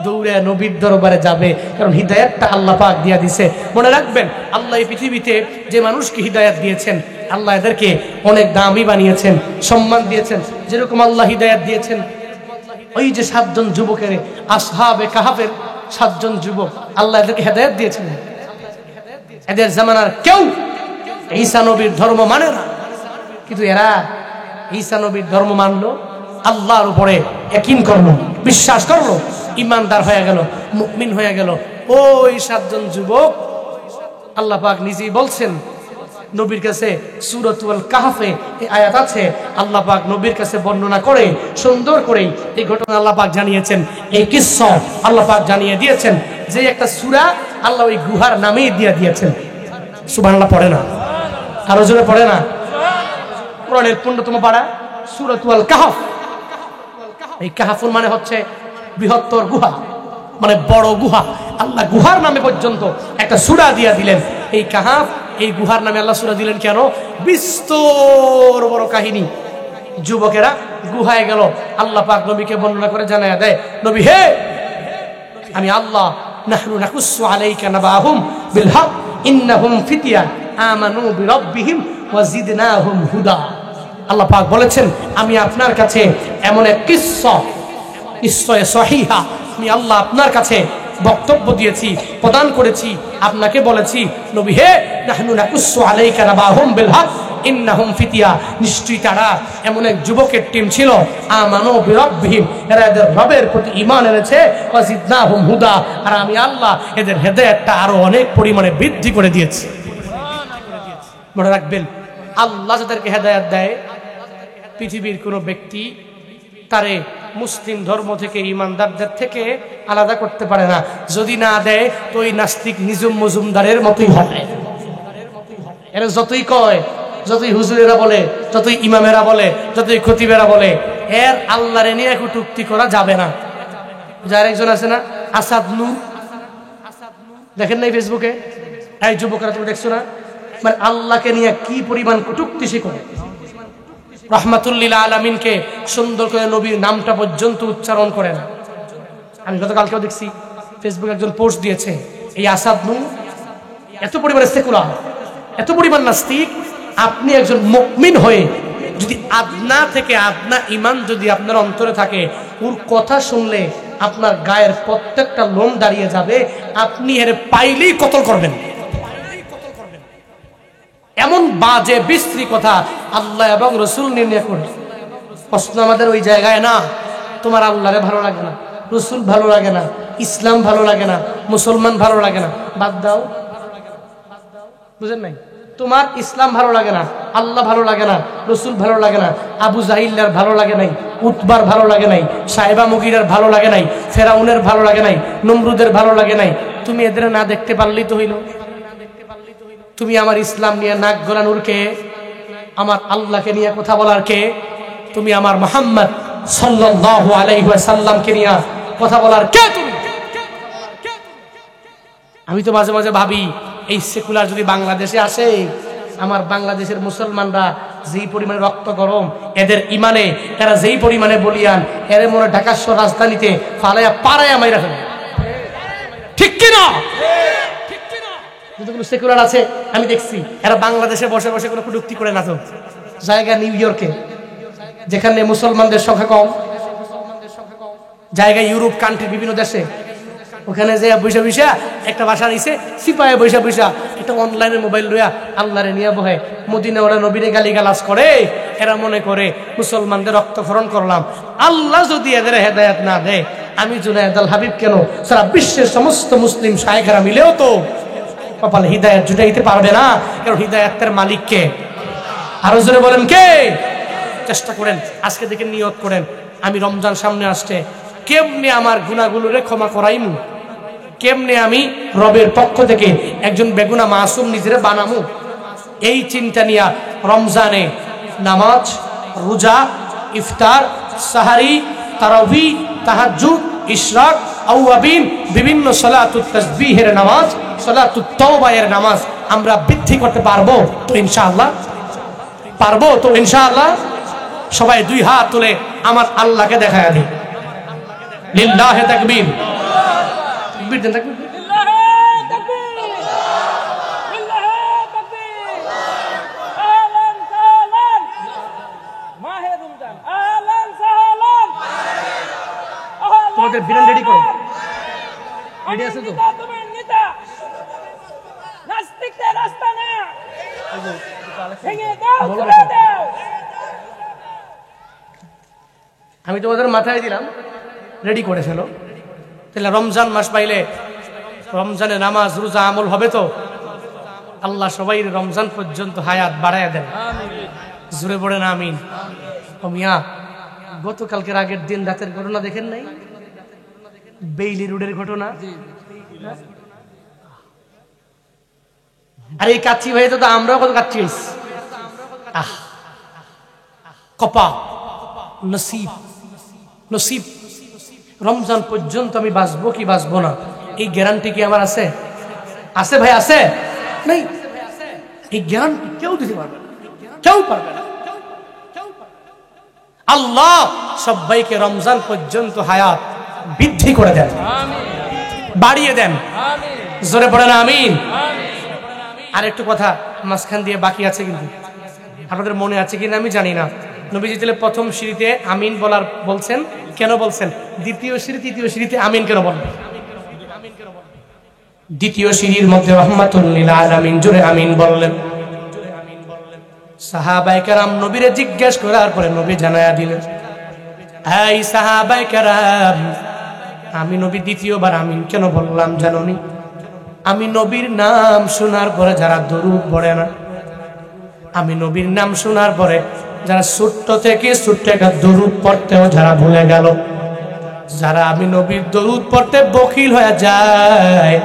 দৌড়ে নবীর দরবারে যাবে, কারণ হিদায়াতটা আল্লাহ পাক দিয়া দিছে। মনে রাখবেন, আল্লাহ এই পৃথিবীতে যে মানুষকে হিদায়াত দিয়েছেন, আল্লাহ এদেরকে অনেক দামি বানিয়েছেন, সম্মান দিয়েছেন। যেরকম আল্লাহ হিদায়াত দিয়েছেন ওই যে 7 জন যুবকের, আসহাবে কাহাফের 7 জন যুবক, আল্লাহ এদেরকে হেদায়াত দিয়েছেন। এদের জামানার কেউ ঈসা নবীর ধর্ম মানে না, কিন্তু এরা ঈসা নবীর ধর্ম মানলো, আল্লাহর উপরে ইয়াকিন করলো, বিশ্বাস করলো, ইমানদার হয়ে গেল, মুমিন হয়ে গেল। ওই 7 জন যুবক আল্লাহ পাক নিজেই বলছেন, নবীর কাছে সূরাতুল কাহফে এই আয়াত আছে, আল্লাহ পাক নবীর কাছে বর্ণনা করে সুন্দর করে এই ঘটনা আল্লাহ পাক জানিয়েছেন। এই কিসসা আল্লাহ পাক জানিয়ে দিয়েছেন যে একটা সূরা আল্লাহ ওই গুহার নামেই দিয়ে দিয়েছেন। সুবহানাল্লাহ পড়ে না? আরো জোরে পড়ে না? কোরআনের 15তম পারা সূরাতুল কাহফ। এই কাহফুর মানে হচ্ছে বৃহত্তর গুহা, মানে বড় গুহা। আল্লাহ গুহার নামে পর্যন্ত একটা সূরা দিয়া দিলেন। এই কাহফ, এই গুহার নামে আল্লাহ সূরা দিলেন কেন? বিস্তর বড় কাহিনী। যুবকেরা গুহায় গেল, আল্লাহ পাক নবীকে বর্ণনা করে জানায়া দেয়, নবী হে, আমি আল্লাহ নাহনু নাকুসু আলাইকা নাবাহুম বিল হক ইন্নাহুম ফিতয়া আমানু বিরাব্বিহিম ওয়াজিদনাহুম হুদা। আল্লাহ পাক বলেছেন আমি আপনার কাছে এমন এক কিসসা সহিহা আমি আল্লাহ আপনার কাছে বক্তব্য দিয়েছি, প্রদান করেছি, আপনাকে বলেছি নবী হে নাহনু নাকুসসু আলাইকা নাবাহুম বিল হক ইন্নাহুম ফিতিয়া, নিশ্চয়ই তারা এমন এক যুবকের টিম ছিল আমানু বিরাব্বিহিম, এরা এদের রবের প্রতি ঈমান এনেছে, ওয়াজিদনাহুম হুদা, আর আমি আল্লাহ এদের হেদায়েতটা আরো অনেক পরিমাণে বৃদ্ধি করে দিয়েছি। মনে রাখবেন আল্লাহ যাদেরকে হেদায়েত দেয় পৃথিবীর কোনো ব্যক্তি তারে মুসলিম ধর্ম থেকে ইমানদারদের থেকে আলাদা করতে পারে না। যদি না দেয় তো ওই নাস্তিক নিজুম মজুমদারের মতোই হবে। এরা যতই কয়, যতই হুজুরেরা বলে, যতই ইমামেরা বলে, যতই খতিবেরা বলে, এর আল্লাহরে নিয়ে কটূক্তি করা যাবে না। যার একজন আছে না আসাদ নূর, দেখেন নাই ফেসবুকে? এই যুবকরা তুমি দেখছো না, মানে আল্লাহকে নিয়ে কি পরিমাণ কটূক্তি সে করে। রহমাতুল্লিল আলামিনকে সুন্দর করে নবীর নামটা পর্যন্ত উচ্চারণ করে না। আমি গতকালকেও দেখছি ফেসবুকে একজন পোস্ট দিয়েছে, এই আসাদ নূর এত পরিমাণ সেকুলার, এত পরিমাণ নাস্তিক, আপনি একজন মুমিন হয়ে যদি আদনা থেকে আদনা ঈমান যদি আপনার অন্তরে থাকে, ওর কথা শুনলে আপনার গায়ের প্রত্যেকটা লোম দাঁড়িয়ে যাবে, আপনি এর পাইলেই কতল করবেন। এমন বাজে বিশ্রী কথা আল্লাহ এবং রসুল নির্ণয় করে। প্রশ্ন আমাদের ওই জায়গায় না তোমার আল্লাহরে ভালো লাগে না, রসুল ভালো লাগে না, ইসলাম ভালো লাগে না, মুসলমান ভালো লাগে না, বাদ দাও। বুঝেন নাই? তোমার ইসলাম ভালো লাগে না, আল্লাহ ভালো লাগে না, রসুল ভালো লাগে না, আবু জাহিল্লার ভালো লাগে নাই, উতবার ভালো লাগে নাই, সাহেবা মুগিরার ভালো লাগে নাই, ফেরাউনের ভালো লাগে নাই, নমরুদের ভালো লাগে নাই, তুমি এদের না দেখতে পারলেই তো হইল। তুমি আমার ইসলাম নিয়ে নাক গলানোর কে? আমার আল্লাহকে নিয়ে কথা বলার কে? তুমি আমার মুহাম্মদ সাল্লাল্লাহু আলাইহি ওয়াসাল্লামকে নিয়ে কথা বলার কে তুমি? আমি তো মাঝে মাঝে ভাবি এই সেকুলার যদি বাংলাদেশে আসে, আমার বাংলাদেশের মুসলমানরা যেই পরিমাণে রক্ত গরম, এদের ইমানে এরা যেই পরিমাণে বলিয়ান, এর মনে ঢাকা শহর রাজধানীতে ফালাইয়া পাড়াইয়া মাইরা ফেলে। ঠিক কিনা? যতগুলো সেকুলার আছে আমি দেখছি এরা বাংলাদেশে বসে বসে কোনো কটূক্তি করে না। তো জায়গা নিউ ইয়র্কে যেখানে মুসলমানদের সংখ্যা কম, জায়গা ইউরোপ কান্ট্রি বিভিন্ন দেশে, ওখানে যে বৈশা বৈশা একটা বাসা নিছে, সিপাহে বৈশা বৈশা একটা অনলাইনে মোবাইল লইয়া আল্লাহরে নিয়ে বহে মদিনা ওরা নবীরে গালিগালাজ করে। এরা মনে করে মুসলমানদের রক্তক্ষরণ করলাম। আল্লাহ যদি এদের হেদায়েত না দেয়, আমি জুনায়েদ আল হাবিব কেন সারা বিশ্বের সমস্ত মুসলিম শায়েখরা মিলেও তো কপালে হিদায়াত জুটাইতে পারবে না। কারণ হিদায়াতের মালিক কে? আরো জোরে বলেন কে? চেষ্টা করেন, আজকে দেখে নিয়ত করেন, আমি রমজান সামনে আসছে, কেমনে আমার গুনাহগুলোরে ক্ষমা করাইমু, কেমনে আমি রবের পক্ষ থেকে একজন বেগুনা মাসুম নিজেরে বানামু। এই চিন্তা নিয়ে রমজানে নামাজ, রোজা, ইফতার, সাহারি, তারাবি, তাহাজ্জুদ, ইশরাক, আওয়াবিন, বিভিন্ন সালাতুত তাসবিহের নামাজ, সালাতুত তাওবায়ের নামাজ আমরা বৃদ্ধি করতে পারবো তো ইনশাআল্লাহ? পারবো তো ইনশাআল্লাহ? সবাই দুই হাত তুলে আমার আল্লাহকে দেখায়া দিই। লিল্লাহি তাকবীর। তাকবীর দেন, তাকবীর। তোমাদের বিরান রেডি করো, রেডি আছে তো? আমি তোমাদের মাথায় দিলাম, রেডি করে ফেলো। তাহলে রমজান মাস পাইলে রমজানে নামাজ রোজা আমল হবে তো। আল্লাহ সবাই রমজান পর্যন্ত হায়াত বাড়ায়া দেন, জোরে পড়েন আমিন। ও মিয়া, গতকালকের আগের দিন রাতের ঘটনা দেখেন নাই? বেইলি রোডের ঘটনা। আর এই কাচ্চি ভাই তো আমরাও কত কাচ্চি হয়েছি। কপা নসিব, নসিব রমজান পর্যন্ত আমি বাঁচবো কি বাঁচবো না, এই গ্যারান্টি কি আমার আছে? আছে ভাই, আছে? নেই। এই গ্যারান্টি কেউ দিতে পারবে না, কেউ পারবে না। আল্লাহ সবাইকে রমজান পর্যন্ত হায়াত বৃদ্ধি করে দেন, বাড়িয়ে দেন, জোরে পড়েন আমিন। আর একটু কথা মাঝখান দিয়ে বাকি আছে, কিন্তু আপনাদের মনে আছে কিনা আমি জানি না। নবীজি তাহলে প্রথম সিঁড়িতে আমিন বলার বলছেন, কেন বলছেন? দ্বিতীয় সিঁড়ি তৃতীয় সিঁড়িতে আমিন কেন বলবেন? দ্বিতীয় সিঁড়ির মধ্যে রাহমাতুল লিল আলামিন জোরে আমিন বললেন। সাহাবায়ে কেরাম নবীরে জিজ্ঞেস করার পরে নবী জানায়া দিলেন, এই সাহাবায়ে কেরাম, আমি নবী দ্বিতীয়বার আমিন কেন বললাম জানোনি? আমি নবীর নাম শোনার পরে যারা দরুদ পড়ে না, আমি নবীর নাম শোনার পরে যারা ছোট্ট থেকে ছোট্ট একটা দরুদ পড়তেও যারা ভুলে গেল, যারা আমি নবীর দরুদ পড়তে বখিল হয়ে যায়,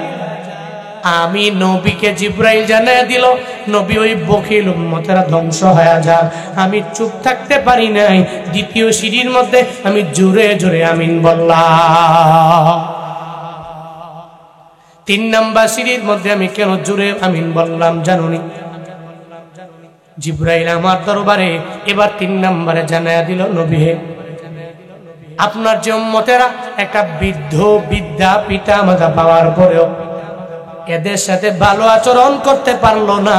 আমি নবীকে জিব্রাইল জানায় দিল নবী ওই বখিল উম্মতেরা ধ্বংস হয়ে যাক। আমি চুপ থাকতে পারি নাই, দ্বিতীয় সিঁড়ির মধ্যে আমি জোরে জোরে আমিন বললাম। 3 নাম্বার সিঁড়ির মধ্যে আমি কেন জোরে আমিন বললাম জানুনি? জিব্রাইল আমার দরবারে এবার 3 নাম্বারে জানায়া দিল, নবী হে, আপনার যে উম্মতেরা একটা বৃদ্ধ বিদ্যা পিতা মাতা পাওয়ার পরেও এদের সাথে ভালো আচরণ করতে পারলো না,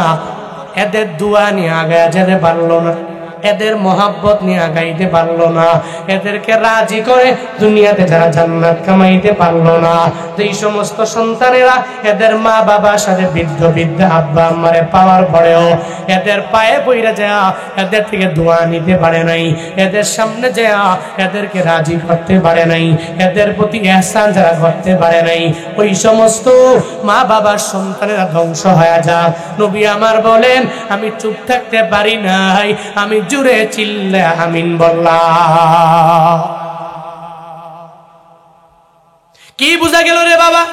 এদের দোয়া নিয়ে আগায় যেতে পারলো না, এদের মহাব্বত নিয়ে আগাইতে পারলো না, এদেরকে রাজি করে দুনিয়াতে যারা জান্নাত কামাইতে পারলো না, এই সমস্ত সন্তানেরা এদের মা বাবার সাথে বৃদ্ধ বিদ্যা আব্বা আম্মারে পাওয়ার পরেও এদের পায়ে পইরা যায় এদের থেকে দোয়া নিতে পারে নাই, এদের সামনে যায় এদেরকে রাজি করতে পারে নাই, এদের প্রতি ইহসান যারা করতে পারে নাই, ওই সমস্ত মা বাবার সন্তানেরা ধ্বংস হয়ে যায়। নবী আমার বলেন, আমি চুপ থাকতে পারি নাই, আমি জুড়ে চিল্লে আমিন বললাম। কি বুঝা গেল রে বাবা?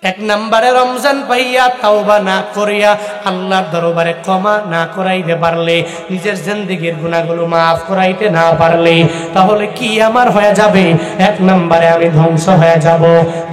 1 নম্বরে রমজান পাইয়া তাওবা না করিয়া আল্লাহর দরবারে ক্ষমা না করাইতে পারলে, নিজের জিন্দেগীর গুনাহগুলো মাফ করাইতে না পারলে, তাহলে কি আমার হয়ে যাবে? 1 নম্বরে আমি ধ্বংস হয়ে যাব।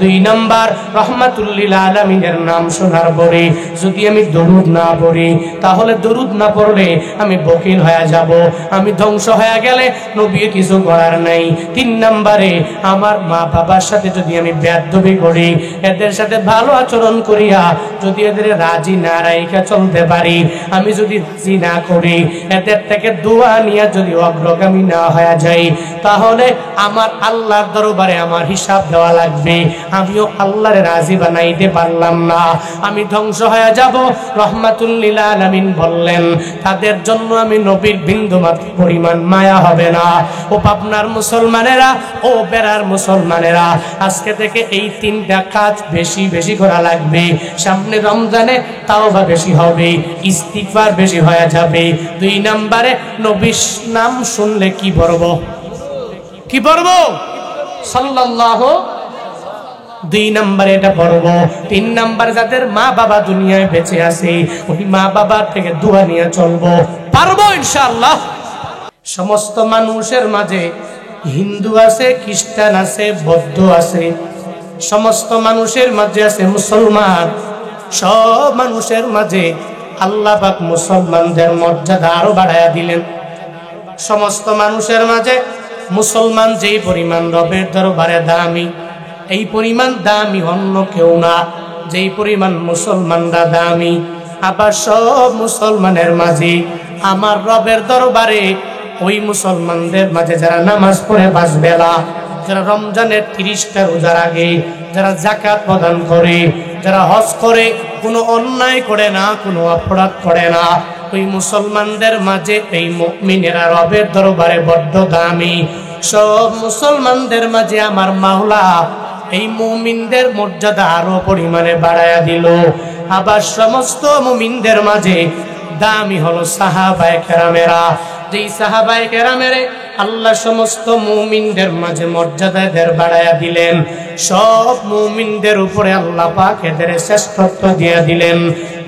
2 নম্বর, রাহমাতুল লিল আলামিনের নাম শোনার পরে যদি আমি দরুদ না পড়ি, তাহলে দরুদ না পড়লে আমি বকিল হয়ে যাব, আমি ধ্বংস হয়ে গেলে নবী কিছু করার নাই। 3 নম্বরে, আমার মা বাবার সাথে যদি আমি বেয়াদবি করি, এদের সাথে ভালো আচরণ করিয়া যদি এদের রাজি না রাইখা চলতে পারি, আমি যদি রাজি না করি, এদের থেকে দোয়া নিয়ে যদি অগ্রগামী না হয়ে যাই, তাহলে আমার আল্লাহর দরবারে আমার হিসাব দেওয়া লাগবে, আমিও আল্লাহর রাজি বানাইতে পারলাম না, আমি ধ্বংস হয়ে যাব। রাহমাতুল লিল আলামিন বললেন, তাদের জন্য আমি নবীর বিন্দুমাত্র পরিমাণ মায়া হবে না। ও পাবনার মুসলমানেরা, ও বেড়ার মুসলমানেরা, আজকে থেকে এই 3টা কাজ বেশি বেশি করা লাগবে। সামনে রমজানে তাওবা বেশি হবে, ইস্তিগফার বেশি হয়ে যাবে। 2 নম্বরে, নবীর নাম শুনলে কি পড়ব? কি পড়ব? সাল্লাল্লাহু। 2 নম্বরে এটা পড়ব। 3 নম্বর, যাদের মা বাবা দুনিয়ায় বেঁচে আছে, ওই মা বাবার থেকে দোয়া নিয়ে চলবো, পারবো ইনশাআল্লাহ। সমস্ত মানুষের মাঝে হিন্দু আছে, খ্রিস্টান আছে, বৌদ্ধ আছে, সমস্ত মানুষের মাঝে আছে মুসলমান। সব মানুষের মাঝে আল্লাহ পাক মুসলমানদের মর্যাদা আরো বাড়ায়া দিলেন। সমস্ত মানুষের মাঝে মুসলমান যেই পরিমাণ রবের দরবারে দামি, এই পরিমাণ দামি অন্য কেউ না, যেই পরিমাণ মুসলমানরা দামি। আবার সব মুসলমানের মাঝে আমার রবের দরবারে ওই মুসলমানদের মাঝে যারা নামাজ পড়ে 5 বেলা, যারা রমজানের 30টা রোজার আগে যারা যাকাত প্রদান করে, যারা হজ করে, কোনো অন্যায় করে না, কোনো অপরাধ করে না, ওই মুসলমানদের মাঝে এই মুমিনেরা রবের দরবারে বড্ড দামি। সব মুসলমানদের মাঝে আমার মাওলা এই মুমিনদের মর্যাদা আরো পরিমাণে বাড়ায়া দিল। আবার সমস্ত মুমিনদের মাঝে দামি হলো সাহাবায়ে কেরামেরা। যেই সাহাবায়ে কেরামের আল্লাহ সমস্ত মুমিনদের মাঝে মর্যাদাদের বাড়ায়া দিলেন, সব মুমিনদের উপরে আল্লাহ পাক এদের শ্রেষ্ঠত্ব দিয়ে দিলেন,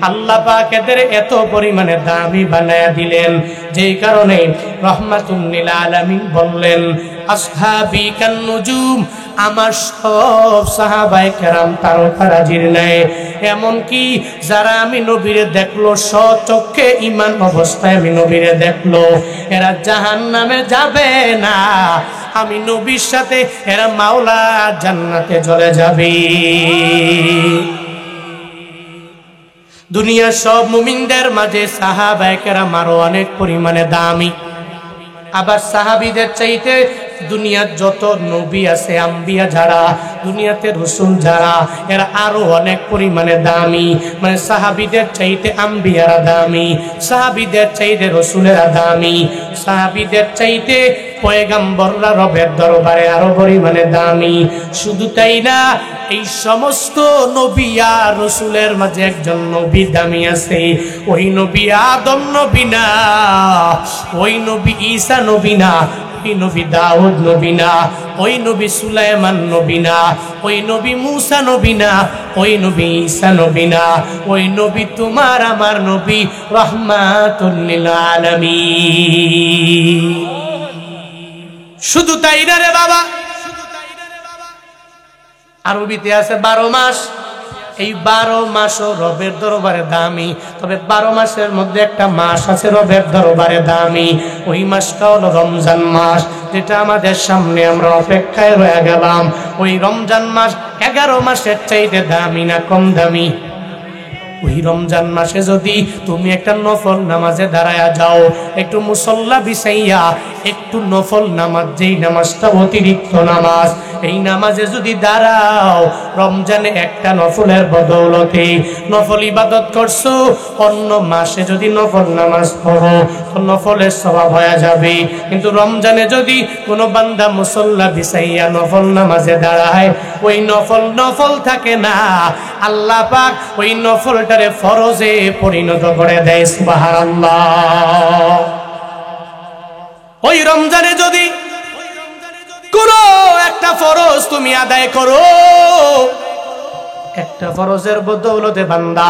আল্লাহ পাক এদের এত পরিমাণে দামি বানায়া দিলেন, যেই কারণে রাহমাতুল লিল আলামিন বললেন, আসহাবি কান নুজুম, আমার সব সাহাবায়ে কেরাম তারকারাজির ন্যায়। এমনকি যারা আমি নবীরে দেখলো, সচক্ষে ঈমান অবস্থায় আমি নবীরে দেখলো, এরা জাহান্নামে যাবে না, আমি নবীর সাথে এরা মাওলা জান্নাতে চলে যাবে। দুনিয়ার সব মুমিনদের মাঝে সাহাবায়ে কেরাম আরো অনেক পরিমাণে দামি। আবার সাহাবীদের চাইতে দুনিয়ার যত নবী আছে, আম্বিয়া যারা, দুনিয়াতে রাসূল যারা, এরা আরো অনেক পরিমাণে দামি। মানে সাহাবীদের চাইতে আম্বিয়ারা দামি, সাহাবীদের চাইতে রাসূলেরা দামি, সাহাবীদের চাইতে পয়গম্বররা রবের দরবারে আরো পরিমাণে দামি। শুধু তাই না, এই সমস্ত নবী আর রাসূলের মাঝে একজন নবী দামি আছে। ওই নবী আদম নবী না, ওই নবী ঈসা নবী না, ওই নবী দাউদ নবী না, ওই নবী সুলাইমান নবী না, ওই নবী মূসা নবী না, ওই নবী ঈসা নবী না, ওই নবী তোমার আমার নবী রাহমাতুল লিল আলামিন। শুধু তাই না রে বাবা, আরবিতে আছে 12 মাস। এই 12 মাসও রবের দরবারে দামি। তবে 12 মাসের মধ্যে একটা মাস আছে রবের দরবারে দামি। ওই মাসটা হলো রমজান মাস, যেটা আমাদের সামনে আমরা অপেক্ষায় রয়ে গেলাম। ওই রমজান মাস 11 মাসের চাইতে দামি না কম দামি? ওই রমজান মাসে যদি তুমি একটা নফল নামাজে দাঁড়ায়া যাও, একটু মুসল্লা বিছাইয়া একটু নফল নামাজ, যেই নামাজটা অতিরিক্ত নামাজ, এই নামাজে যদি দাঁড়াও, রমজানে একটা নফলের বদৌলতে নফল ইবাদত করছো, অন্য মাসে যদি নফল নামাজ পড়ো তো নফলের সওয়াব হয়ে যাবে। কিন্তু রমজানে যদি কোনো বান্দা মুসল্লা বিছাইয়া নফল নামাজে দাঁড়ায়, ওই নফল থাকে না, আল্লাহ পাক ওই নফলটারে ফরজে পরিণত করে দেয়। সুবহানাল্লাহ। ওই রমজানে যদি কোনো একটা ফরজ তুমি আদায় করো, একটা ফরজের বদৌলতে বান্দা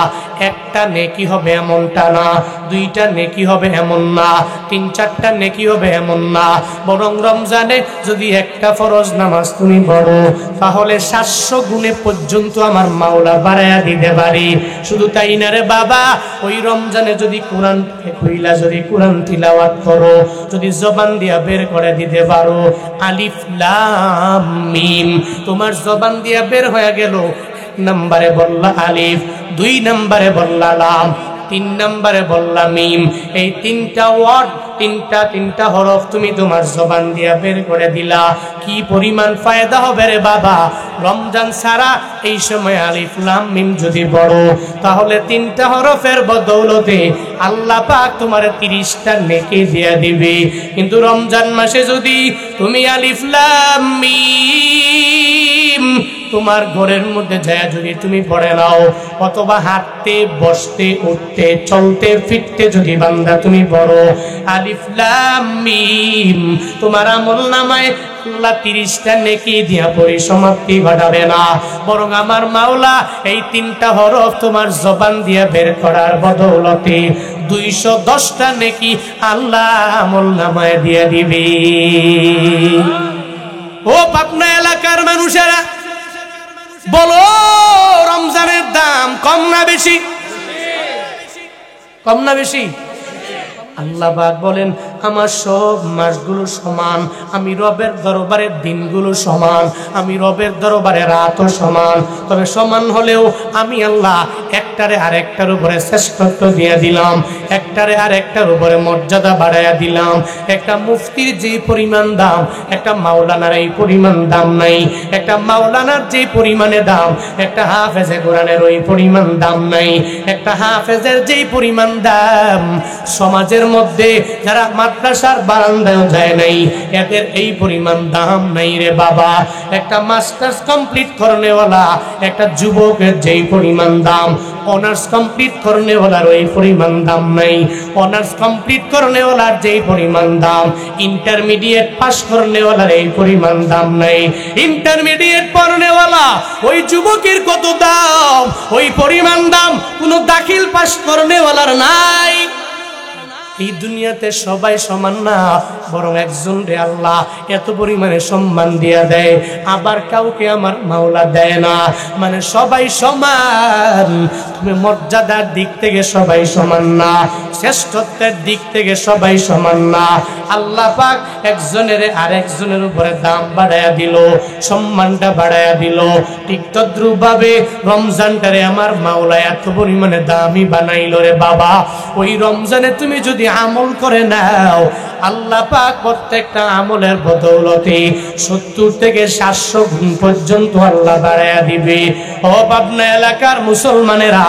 একটা নেকি হবে এমনটা না, দুইটা নেকি হবে এমন না, 3-4টা নেকি হবে এমন না, বরং রমজানে যদি একটা ফরজ নামাজ তুমি পড়ো, তাহলে 700 গুণে পর্যন্ত আমার মাওলা বাড়ায়া দিতে পারি। শুধু তাই না রে বাবা, ওই রমজানে যদি কোরআন কইলা, যদি কোরআন তিলাওয়াত করো, যদি জবান দিয়া বের করে দিতে পারো, আলিফ লাম মিম তোমার জবান দিয়া বের হয়ে গেল, নম্বরে বললা আলিফ, 2 নম্বরে বললা লাম, 3 নম্বরে বললা মিম। এই 3টা ওয়ার্ড, তিনটা হরফ তুমি তোমার জবান দিয়া বের করে দিলা, কি পরিমাণ ফায়দা হবে রে বাবা। রমজান সারা এই সময় আলিফ লাম মিম যদি পড়ো, তাহলে 3টা হরফের বদৌলতে আল্লাহ পাক তোমার 30টা নেকি দিয়ে দিবে। কিন্তু রমজান মাসে যদি তুমি আলিফ লাম মিম তোমার ঘরের মধ্যে যায় যদি তুমি পড়ে নাও, অথবা হাঁটতে বসতে উঠতে চলতে ফিরতে যদি বান্দা তুমি পড়ো আলিফ লাম মিম, তোমার আমলনামায় আল্লাহ 30টা নেকি দিয়া পরিসমাপ্তি ঘটাবে না, বরং আমার মাওলা এই 3টা হরফ তোমার জবান দিয়া বের করার বদৌলতে 210টা নেকি আল্লাহ আমলনামায় দিয়ে দিবে। ও পাবনা এলাকার মানুষেরা, বলো রমজানের দাম কম না বেশি? কম না বেশি? আল্লাহ পাক বলেন আমার সব মাসগুলো সমান, আমি রবের দরবারের দিনগুলো সমান, আমি রবের দরবারে রাতও সমান। তবে সমান হলেও আমি আল্লাহ একটারে আরেকটার উপরে শ্রেষ্ঠত্ব দিয়ে দিলাম, একটারে আরেকটার উপরে মর্যাদা বাড়াইয়া দিলাম। একটা মুফতির যে পরিমাণ দাম, একটা মাওলানার এই পরিমাণ দাম নাই। একটা মাওলানার যে পরিমাণে দাম, একটা হাফেজে কোরআনের ওই পরিমাণ দাম নাই। একটা হাফেজের যেই পরিমাণ দাম, সমাজের মধ্যে যারা মাদ্রাসার বারান্দায় যায় নাই, এদের এই পরিমাণ দাম নাই রে বাবা। একটা মাস্টার্স কমপ্লিট করনেওয়ালা একটা যুবকের যেই পরিমাণ দাম, অনার্স কমপ্লিট করনেওয়ালার ওই পরিমাণ দাম নাই। অনার্স কমপ্লিট করনেওয়ালার যেই পরিমাণ দাম, ইন্টারমিডিয়েট পাস করনেওয়ালার এই পরিমাণ দাম নাই। ইন্টারমিডিয়েট পড়নেওয়ালা ওই যুবকের কত দাম, ওই পরিমাণ দাম কোনো দাখিল পাস করনেওয়ালার নাই। এই দুনিয়াতে সবাই সমান না, বরং একজন রে আল্লাহ এত পরিমাণে সম্মান দিয়া দেয়, আবার কাউকে আমার মাওলা দেয় না। মানে সবাই সমান, তুমি মর্যাদার দিক থেকে সবাই সমান না, শ্রেষ্ঠত্বের দিক থেকে সবাই সমান না। আল্লাহ পাক একজনের আরেকজনের উপরে দাম বাড়ায়া দিল, সম্মানটা বাড়ায়া দিল। ঠিক তদ্রুপভাবে রমজানটারে আমার মাওলা এত পরিমাণে দামি বানাইল রে বাবা। ওই রমজানে তুমি যদি আমল করে নাও, আল্লাহ পাক প্রত্যেকটা আমলের বদৌলতে 70 থেকে 700 গুণ পর্যন্ত আল্লাহ বাড়ায়া দিবে। ও পাবনা এলাকার মুসলমানেরা,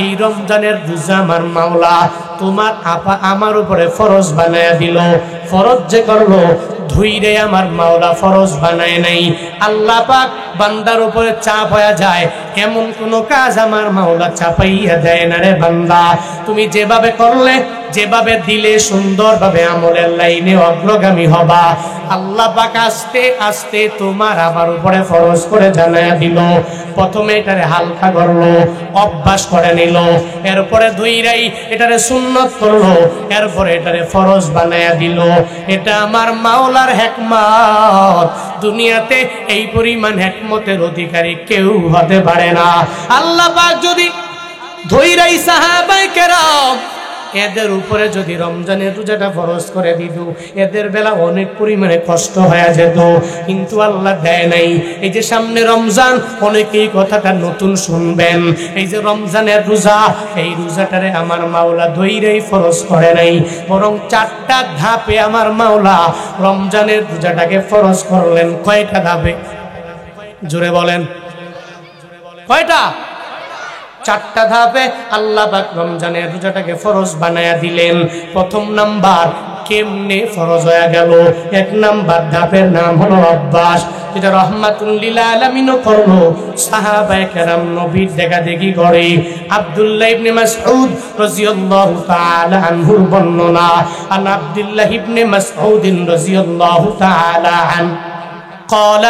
এই রমজানের রোজা আমার মাওলা তোমার আপা আমার উপরে ফরজ বানায়া দিল। ফরজ যে করলো, ধুইরে আমার মাওলা ফরজ বানায় নাই। আল্লাহ পাক বান্দার উপরে চাপ হয়ে যায় এমন কোন কাজ আমার মাওলা চাপাইয়া দেয় না রে বান্দা। তুমি যেভাবে করলে, যেভাবে দিলে সুন্দরভাবে আমলের লাইনে অগ্রগামী হবা। আল্লাহ পাক আস্তে আস্তে তোমার আমার উপরে ফরজ করে জানায়া দিল। প্রথমে এটারে হালকা করলো, অভ্যাস করে নিল, এরপরে ধুইরাই এটারে সুন্নত করলো, এরপরে এটারে ফরজ বানায়া দিল। এটা আমার মাওলার হিকমত। দুনিয়াতে এই পরিমাণ হিকমতের অধিকারী কেউ হতে পারে না। আল্লাহ পাক যদি ধইরাই সাহাবায়ে কেরাম এদের উপরে যদি রমজানের রোজাটা ফরজ করে দিত, এদের বেলা অনেক পরিমাণে কষ্ট হয়ে যেত, কিন্তু আল্লাহ দেয় নাই। এই যে সামনে রমজান, অনেকেই কথাটা নতুন শুনবেন। এই যে রমজানের রোজা, এই রোজাটারে আমার মাওলা ধইরাই ফরজ করে নাই, বরং 4টা ধাপে আমার মাওলা রমজানের রোজাটাকে ফরজ করলেন। কয়টা ধাপে? জোরে বলেন, কয়টা? 4টা ধাপে আল্লাহ পাক রমজানের রোজাটাকে ফরজ বানায়া দিলেন। প্রথম নাম্বার, কেমনে ফরজ হয়ে গেল? 1 নাম্বার ধাপের নাম হলো অভ্যাস। যেটা রহমাতুল লিল আলামিনও করলো, সাহাবায়ে কেরাম নবীর দেখাদেখি করে। আব্দুল্লাহ ইবনে মাসউদ রাদিয়াল্লাহু তাআলা আনহুর বর্ণনা, আন আব্দুল্লাহ ইবনে মাসউদ রাদিয়াল্লাহু তাআলা আন قال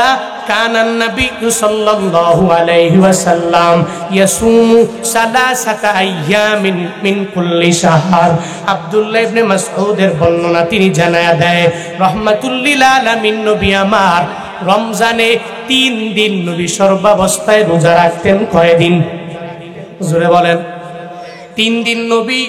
كان النبي صلى الله عليه وسلم يصوم 3 أيام من كل شهر। আব্দুল্লাহ ইবনে মাসউদের বর্ণনা তিনি জানায়া দেয়, রাহমাতুল লিল আলামিন নবী আমার রমজানে 3 দিন নবী সর্বাবস্থায় রোজা রাখতেন। কয়দিন? জোরে বলেন। 3 দিন নবী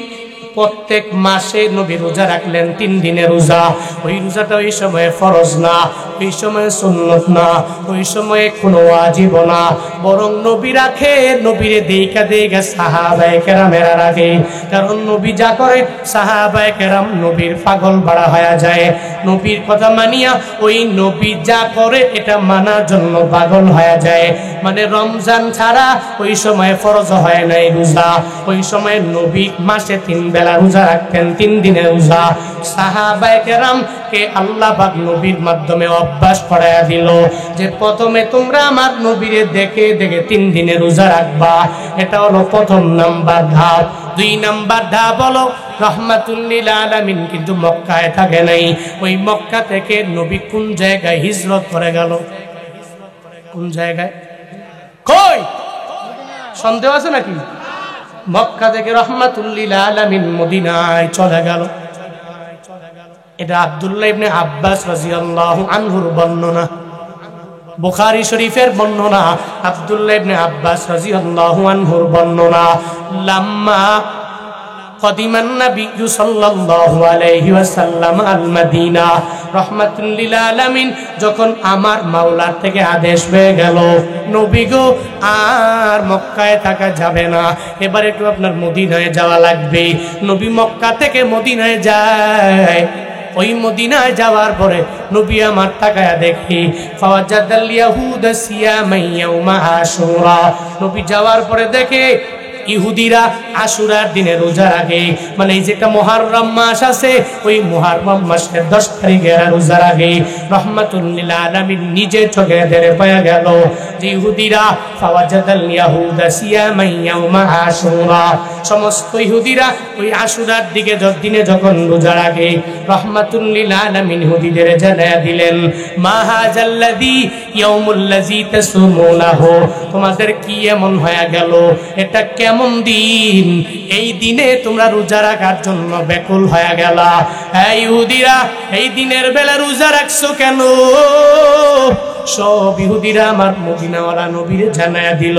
প্রত্যেক মাসে নবী রোজা রাখলেন, 3 দিনের রোজা। ওই রোজাটা ওই সময়ে ফরজ না, ওই সময়ে সুন্নত না, ওই সময়ে কোনো ওয়াজিব না, বরং নবী রাখে, নবীরে দেখা দেখা সাহাবায়ে কেরামেরা রাখে। কারণ নবী যা করে সাহাবায়ে কেরাম নবীর পাগল বাড়া হয়ে যায়। নবীর কথা মানিয়া ওই নবী যা করে এটা মানার জন্য পাগল হয়ে যায়। মানে রমজান ছাড়া ওই সময় ফরজ হয় নাই রোজা। ওই সময় নবী মাসে 3 বেলা রোজা রাখতেন, 3 দিনের রোজা। সাহাবায়ে কেরামকে আল্লাহ পাক নবীর মাধ্যমে অভ্যাস করায়া দিল যে প্রথমে তোমরা আমার নবীরে দেখে দেখে 3 দিনের রোজা রাখবা। এটা হলো প্রথম নাম্বার ধাপ। 2 নাম্বার ধাপ হলো রাহমাতুল লিল আলামিন কিন্তু মক্কায় থাকে নাই। ওই মক্কা থেকে নবী কোন জায়গায় হিজরত করে গেল? কোন জায়গায়? কই? সন্দেহ আছে নাকি? মক্কা থেকে রাহমাতুল লিল আলামিন মদিনায় চলে গেল। এটা আব্দুল্লাহ ইবনে আব্বাস রাদিয়াল্লাহু আনহুর বর্ণনা, বুখারী শরীফের বর্ণনা। আব্দুল্লাহ ইবনে আব্বাস রাদিয়াল্লাহু আনহুর বর্ণনা, লাম্মা কদিমান নবী সাল্লাল্লাহু আলাইহি ওয়াসাল্লাম আল মদিনা, রাহমাতুল লিল আলামিন যখন আমার মাওলার থেকে আদেশ পেয়ে গেল, নবী গো আর মক্কায় থাকা যাবে না, এবার একটু আপনার মদিনায় যাওয়া লাগবে। নবী মক্কা থেকে মদিনায় যায়। ওই মদিনায় যাওয়ার পরে নবী আমার তাকায়া দেখি ফাওয়াজাদাল ইয়াহুদা সিয়ামা ইয়াউমা আশুরা। নবী যাওয়ার পরে দেখে ইহুদিরা আশুরার দিনে রোজা রাখে। মানে এই যে একটা মুহররম মাস আছে, ওই মুহররম মাসের 10 তারিখে রোজা রাখে। রাহমাতুল লিল আলামিন নিজে চোখে দেখে পাওয়া গেল যে ইহুদিরা ফাওয়াজাদাল ইয়াহুদা সিয়ামা ইয়াউমা আশুরা, সমস্ত ইহুদিরা ওই আশুরার দিনে যখন রোজা রাখে, রাহমাতুল লিল আলামিন ইহুদিদের জানায়া দিলেন, মা হাযাল্লাযী ইয়াউমুল লাযী তাসুমুনাহু, তোমাদের কি এমন হয়ে গেল? এটা এমন দিন, এই দিনে তোমরা রোজা রাখার জন্য ব্যাকুল হয়ে গেলা। হ্যাঁ ইহুদিরা, এই দিনের বেলা রোজা রাখছো কেন? সব ইহুদিরা আমার মদিনাওয়ালা নবীরে জানায়া দিল,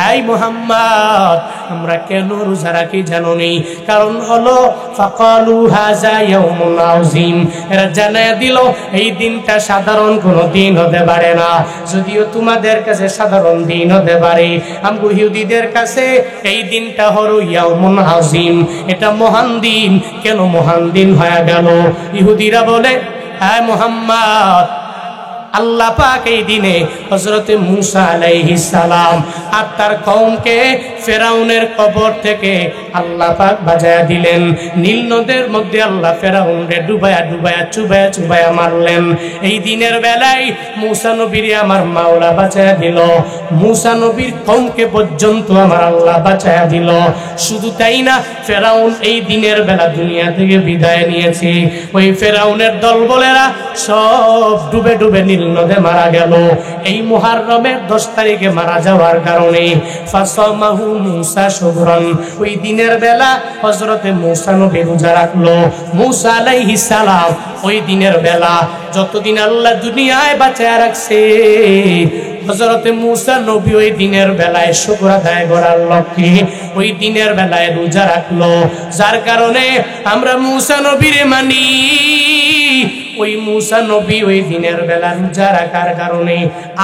এই মুহাম্মদ আমরা কেন রোজা রাখি জানো নি? কারণ হলো ফাকালু হাযা ইয়াউমুন আযীম, এরা জানায়া দিল এই দিনটা সাধারণ কোনো দিন হতে পারে না। যদিও তোমাদের কাছে সাধারণ দিন হতে পারে, আমগো ইহুদিদের কাছে এই দিনটা হলো ইয়াউমুন আযীম, এটা মহান দিন। কেন মহান দিন হয়ে গেল? ইহুদিরা বলে, হ্যাঁ মুহাম্মদ আল্লাহ পাক এই দিনে হযরতে মূসা আলাইহিস সালাম আর তার কওমকে ফেরাউনের কবর থেকে আল্লাহ পাক বাঁচায়া দিলেন। নীল নদের মধ্যে আল্লাহ ফেরাউনরে ডুবায়া ডুবায়া চুবায়া চুবায়া মারলেন। এই দিনের বেলায় মূসা নবীরে আমার মাওলা বাঁচায়া দিল, মূসা নবীর কওমকে পর্যন্ত আমার আল্লাহ বাঁচায়া দিল। শুধু তাই না, ফেরাউন এই দিনের বেলা দুনিয়া থেকে বিদায় নিয়েছে। ওই ফেরাউনের দলবলেরা সব ডুবে ডুবে নদে মারা গেল। এই মুহররমের 10 তারিখে মারা যাওয়ার কারণে ফাসামাহু মূসা শুকরান, ওই দিনের বেলা হযরতে মূসা নবী রোজা রাখলো। মূসা আলাইহিস সালাম ওই দিনের বেলা যতদিন আল্লাহ দুনিয়ায় বাঁচায়া রাখছে, হযরতে মূসা নবী ওই দিনের বেলায় শুকর আদায় করার লক্ষ্যে ওই দিনের বেলায় রোজা রাখলো। যার কারণে আমরা মূসা নবীরে মানি। ওই মূসা নবী ওই দিনের বেলা রোজা রাখার কারণে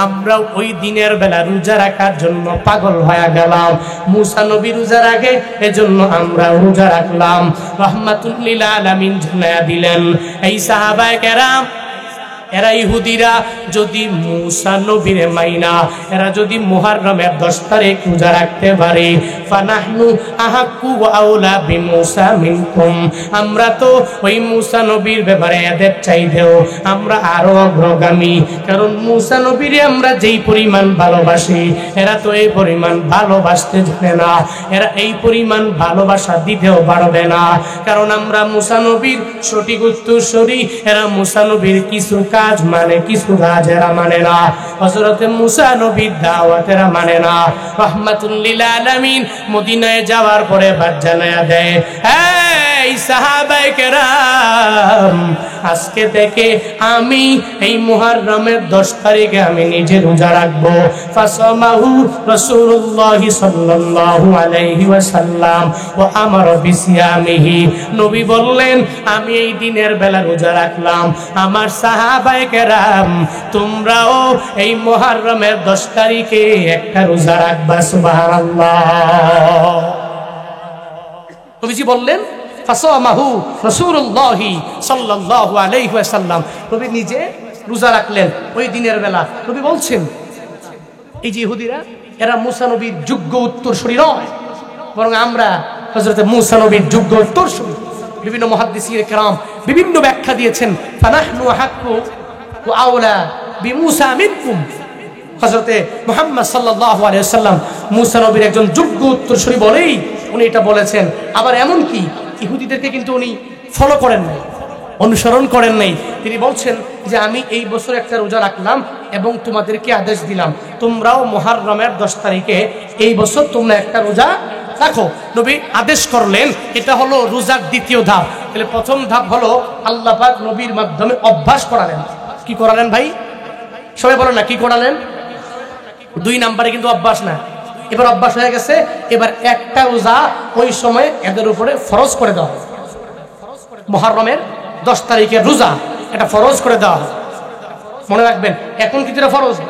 আমরা ওই দিনের বেলা রোজা রাখার জন্য পাগল হয়ে গেলাম। মূসা নবী রোজা রাখে, এজন্য আমরা রোজা রাখলাম। রাহমাতুল লিল আলামিন জানায়া দিলেন, এই সাহাবায়ে কেরাম এরা ইহুদিরা যদি মূসা নবীরে মাইনা, এরা যদি মুহররমের 10 তারিখ রোজা রাখতে পারে, ফানাহনু আহাক্কু ওয়া আউলা বিমূসা মিনকুম, আমরা তো ওই মূসা নবীর ব্যাপারে এদের চাইতেও আমরা আরো অগ্রগামী। কারণ মূসা নবীরে আমরা যেই পরিমাণ ভালোবাসি, এরা তো এই পরিমাণ ভালোবাসতে জানে না, এরা এই পরিমাণ ভালোবাসা দিতেও পারবে না। কারণ আমরা মূসা নবীর সঠিক উত্তরসূরি, এরা মূসা নবীর কিছু কাজ মানে, কিছু কাজ এরা মানে না। হযরতে মূসা নবীর দাওয়াত এরা মানে না। রাহমাতুল লিল আলামিন মদিনায় যাওয়ার পরে বাদ জানায়া দেয়, এই সাহাবায়ে কেরাম আজকে থেকে আমি এই মুহররমের 10 তারিখে আমি নিজে রোজা রাখবো। ফাসামাহু রাসূলুল্লাহ সাল্লাল্লাহু আলাইহি ওয়াসাল্লাম ওয়া আমারা বিসিয়ামিহি, নবী বললেন আমি এই দিনের বেলা রোজা রাখলাম। আমার সাহাবায়ে কেরাম তোমরাও এই মুহররমের 10 তারিখে একটা রোজা রাখবা। সুবহানাল্লাহ। নবীজি বললেন ফাসামাহু রাসূলুল্লাহ সাল্লাল্লাহু আলাইহি ওয়াসাল্লাম, নবী নিজে রোজা রাখলেন ওই দিনের বেলা। নবী বলছেন এই যে ইহুদিরা এরা মূসা নবীর যোগ্য উত্তরসূরি নয়, বরং আমরা হযরত মূসা নবীর যোগ্য উত্তরসূরি। বিভিন্ন মুহাদ্দিসিনে কেরাম বিভিন্ন ব্যাখ্যা দিয়েছেন, ফানাহনু আহাক্কু ওয়া আউলা বিমূসা মিনকুম, হযরতে মুহাম্মদ সাল্লাল্লাহু আলাইহি ওয়াসাল্লাম মূসা নবীর একজন যোগ্য উত্তরসূরি বলেই উনি এটা বলেছেন। আবার এমন কি ইহুদিদেরকে কিন্তু উনি ফলো করেন নাই, অনুসরণ করেন নাই। তিনি বলছেন যে আমি এই বছর একটা রোজা রাখলাম এবং তোমাদেরকে আদেশ দিলাম তোমরাও মুহররমের 10 তারিখে এই বছর তোমরা একটা রোজা রাখো। নবী আদেশ করলেন, এটা হলো রোজার দ্বিতীয় ধাপ। তাহলে প্রথম ধাপ হলো আল্লাহ পাক নবীর মাধ্যমে অভ্যাস করালেন। কি করালেন ভাই? সবাই বলেন না কি করালেন? 2 নম্বরে কিন্তু অভ্যাস না, এবার অভ্যাস হয়ে গেছে। এবার একটা রোজা ওই সময় এদের উপরে ফরজ করে দেওয়া হয়। মুহররমের 10 তারিখের রোজা এটা ফরজ করে দেওয়া হয়। মনে রাখবেন, এখন কিন্তু এটা ফরজ না,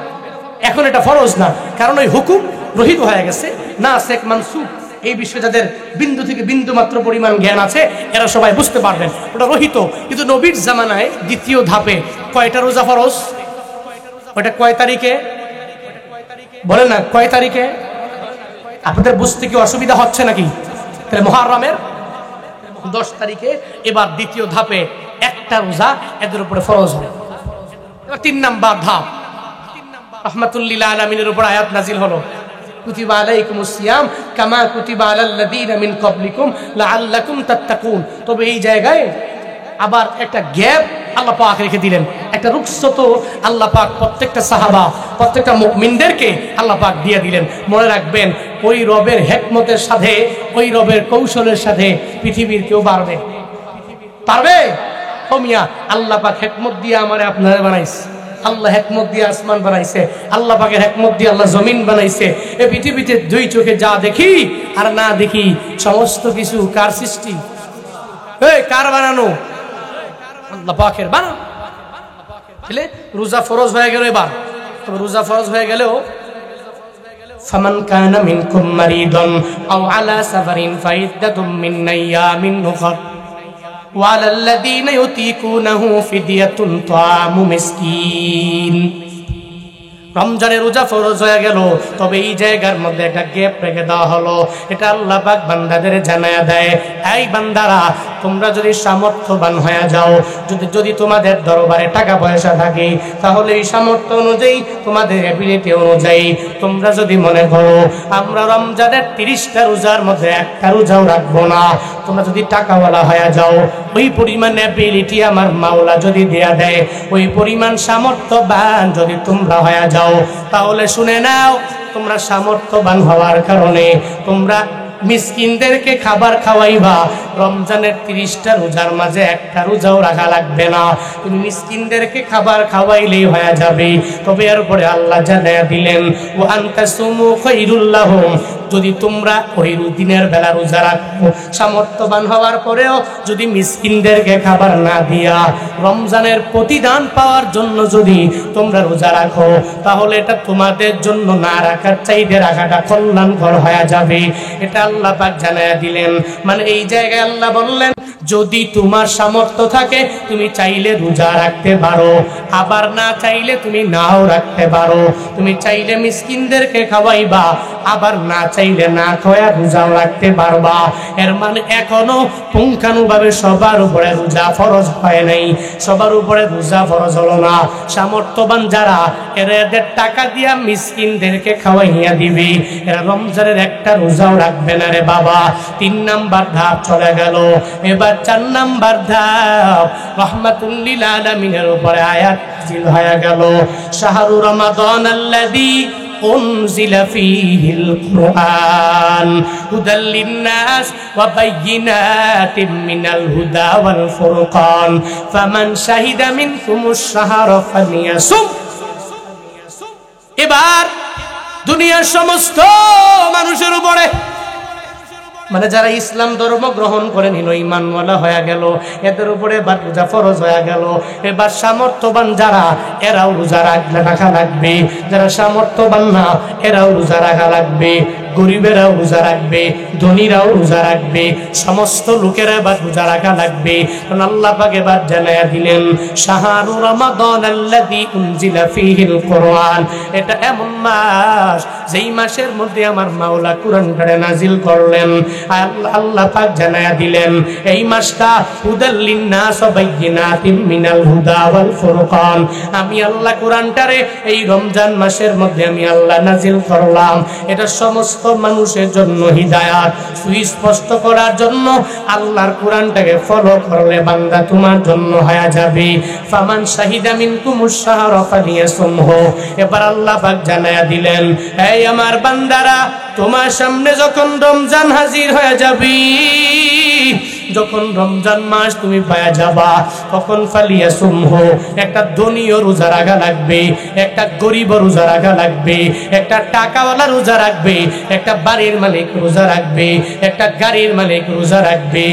এখন এটা ফরজ না, কারণ ওই হুকুম রহিত হয়ে গেছে। না শেখ মানসুখ এই বিষয়ে যাদের বিন্দু থেকে বিন্দু মাত্র পরিমাণ জ্ঞান আছে এরা সবাই বুঝতে পারবেন, ওটা রহিত। কিন্তু নবীর জামানায় দ্বিতীয় ধাপে কয়টা রোজা ফরজ? ওটা কয় তারিখে বলেন না? কয় তারিখে? আপনাদের বুঝতে কি অসুবিধা হচ্ছে নাকি? তাহলে মুহররমের 10 তারিখে এবার দ্বিতীয় ধাপে একটা রোজা এদের উপরে ফরজ হবে। এবার 3 নাম্বার ধাপ, রাহমাতুল লিল আলামিনের উপর আয়াত নাজিল হলো, কুতিবা আলাইকুমুস সিয়াম কামা কুতিবা আলাল লাযিনা মিন ক্বাবলিকুম লাআল্লাকুম তাত্তাকুন। তবে এই জায়গায় আবার একটা গ্যাপ আল্লাহ পাক রেখে দিলেন, একটা রুখসত আল্লাহ পাক প্রত্যেকটা সাহাবা প্রত্যেকটা মুমিনদেরকে আল্লাহ পাক দিয়ে দিলেন। মনে রাখবেন ওই রবের হেকমতের সাথে, ওই রবের কৌশলের সাথে পৃথিবীর কেউ পারবে? ও মিয়া, আল্লাহ পাক হেকমত দিয়ে আমারে আপনারা বানাইছে, আল্লাহ হেকমত দিয়ে আসমান বানাইছে, আল্লাহ পাকের হেকমত দিয়ে আল্লাহ জমিন বানাইছে। এই পৃথিবীতে দুই চোখে যা দেখি আর না দেখি সমস্ত কিছু কার সৃষ্টি? কার বানানো? আল্লাহ পাকের বানানো। রোজা ফরজ হয়ে গেল, এবার তবে রোজা ফরজ হয়ে গেলেও ফামান কানা মিনকুম মারিদান আও আলা সাফারিন ফাইদ্দাতুম মিন আইয়ামিন উখর ওয়া আলাল্লাযীনা ইউতীকুনাহু ফিদিয়াতুন তাআমু মিসকিন। রমজানের রোজা ফরজ হয়ে গেল, তবে এই জায়গার মধ্যে একটা গ্যাপ রেখে দেওয়া হলো। এটা আল্লাহ পাক বান্দাদের জানায়া দেয়, এই বান্দারা, তোমরা যদি সামর্থ্যবান হয়ে যাও, যদি তোমাদের দরবারে টাকা পয়সা থাকে, তাহলে এই সামর্থ্য অনুযায়ী, তোমাদের এবিলিটি অনুযায়ী তোমরা যদি মনে করো আমরা রমজানের 30টা রোজার মধ্যে একটা রোজাও রাখবো না, তোমরা যদি টাকাওয়ালা হয়ে যাও, ওই পরিমাণ এবিলিটি আমার মাওলা যদি দেয়া দেয়, ওই পরিমাণ সামর্থ্যবান যদি তোমরা হয়ে যাও, তাহলে শুনে নাও, তোমরা সামর্থ্যবান হওয়ার কারণে তোমরা মিসকিনদেরকে খাবার খাওয়াইবা। রমজানের 30টা রোজার মাঝে একটা রোজাও রাখা লাগবে না, তুমি মিসকিনদেরকে খাবার খাওয়াইলেই হয়ে যাবে। তবে এর উপরে আল্লাহ জানায়া দিলেন, ওয়া আনতাসুমু খায়রুল লাহুম, যদি তোমরা ওই দিনের বেলা রোজা রাখো, সামর্থ্যবান হওয়ার পরেও যদি মিসকিনদেরকে খাবার না দিয়া রমজানের প্রতিদান পাওয়ার জন্য যদি তোমরা রোজা রাখো, তাহলে এটা তোমাদের জন্য না রাখার চাইতে রাখাটা কল্যাণকর হয়ে যাবে। এটা আল্লাহ পাক জানায়া দিলেন। মানে এই জায়গায় আল্লাহ বললেন, যদি তোমার সামর্থ্য থাকে তুমি চাইলে রোজা রাখতে পারো, আবার না চাইলে তুমি নাও রাখতে পারো। তুমি চাইলে মিসকিনদেরকে খাওয়াইবা, আবার না চাইলে না খাওয়া রোজাও রাখতে পারবা। এর মানে এখনো পুঙ্খানুভাবে সবার উপরে রোজা ফরজ হয় নাই, সবার উপরে রোজা ফরজ হলো না। সামর্থ্যবান যারা, এদের টাকা দিয়া মিসকিনদেরকে খাওয়াইয়া দিবে, এরা রমজানের একটা রোজাও রাখবে না রে বাবা। 3 নাম্বার ধাপ চলে গেল। এবার 4 নাম্বার ধাপ, রাহমাতুল লিল আলামিনের উপরে আয়াত নাযিল হয়ে গেল, শাহরু রমাদান আল্লাযী উনজিলা ফীহিল কুরআন হুদাল লিন্নাস ওয়া বায়্যিনাতিম মিনাল হুদা ওয়াল ফুরকান ফামান শাহিদা মিনকুমুশ শাহরা ফালিয়াসুম। এবার দুনিয়ার সমস্ত মানুষের উপরে, মানে যারা ইসলাম ধর্ম গ্রহণ করে নিল, ঈমানওয়ালা হয়ে গেল, এদের উপরে এবার রোজা ফরজ হয়ে গেল। এবার সামর্থ্যবান যারা, এরাও রোজা রাখা লাগবে। যারা সামর্থ্যবান না, এরাও রোজা রাখা লাগবে। গরিবেরাও রোজা রাখবে, ধনীরাও রোজা রাখবে, সমস্ত লোকেরা এবার রোজা রাখা লাগবে। কারণ আল্লাহ পাক এবার জানায়া দিলেন, শাহরু রমাদান আল্লাযী উনজিলা ফীহিল কুরআন, এটা এমন মাস যেই মাসের মধ্যে আমার মাওলা কুরআনটারে নাজিল করলেন। আল্লাহ পাক জানায়া দিলেন, এই মাসটা হুদাল লিন্নাস ওয়া বায়্যিনাতিম মিনাল হুদা ওয়াল ফুরকান, আমি আল্লাহ কুরআনটারে এই রমজান মাসের মধ্যে আমি আল্লাহ নাজিল করলাম। এটা সমস্ত মানুষের জন্য হিদায়াত, সুস্পষ্ট করার জন্য। আল্লাহর কোরআনটাকে ফলো করলে বান্দা তোমার জন্য হয়ে যাবে। ফামান শাহিদা মিনকুমুশ শাহরা ফালিয়াসুমহু। এবার আল্লাহ পাক জানায়া দিলেন, এই আমার বান্দারা, তোমার সামনে যখন রমজান হাজির হয়ে যাবে, যখন রমজান মাস তুমি পায়া যাবা, তখন ফালিয়াসুমহু, একটা ধনীও রোজা রাখা লাগবে, একটা গরিব রোজা রাখা লাগবে, একটা টাকাওয়ালা রোজা রাখবে, একটা বাড়ির মালিক রোজা রাখবে, একটা গাড়ির মালিক রোজা রাখবে।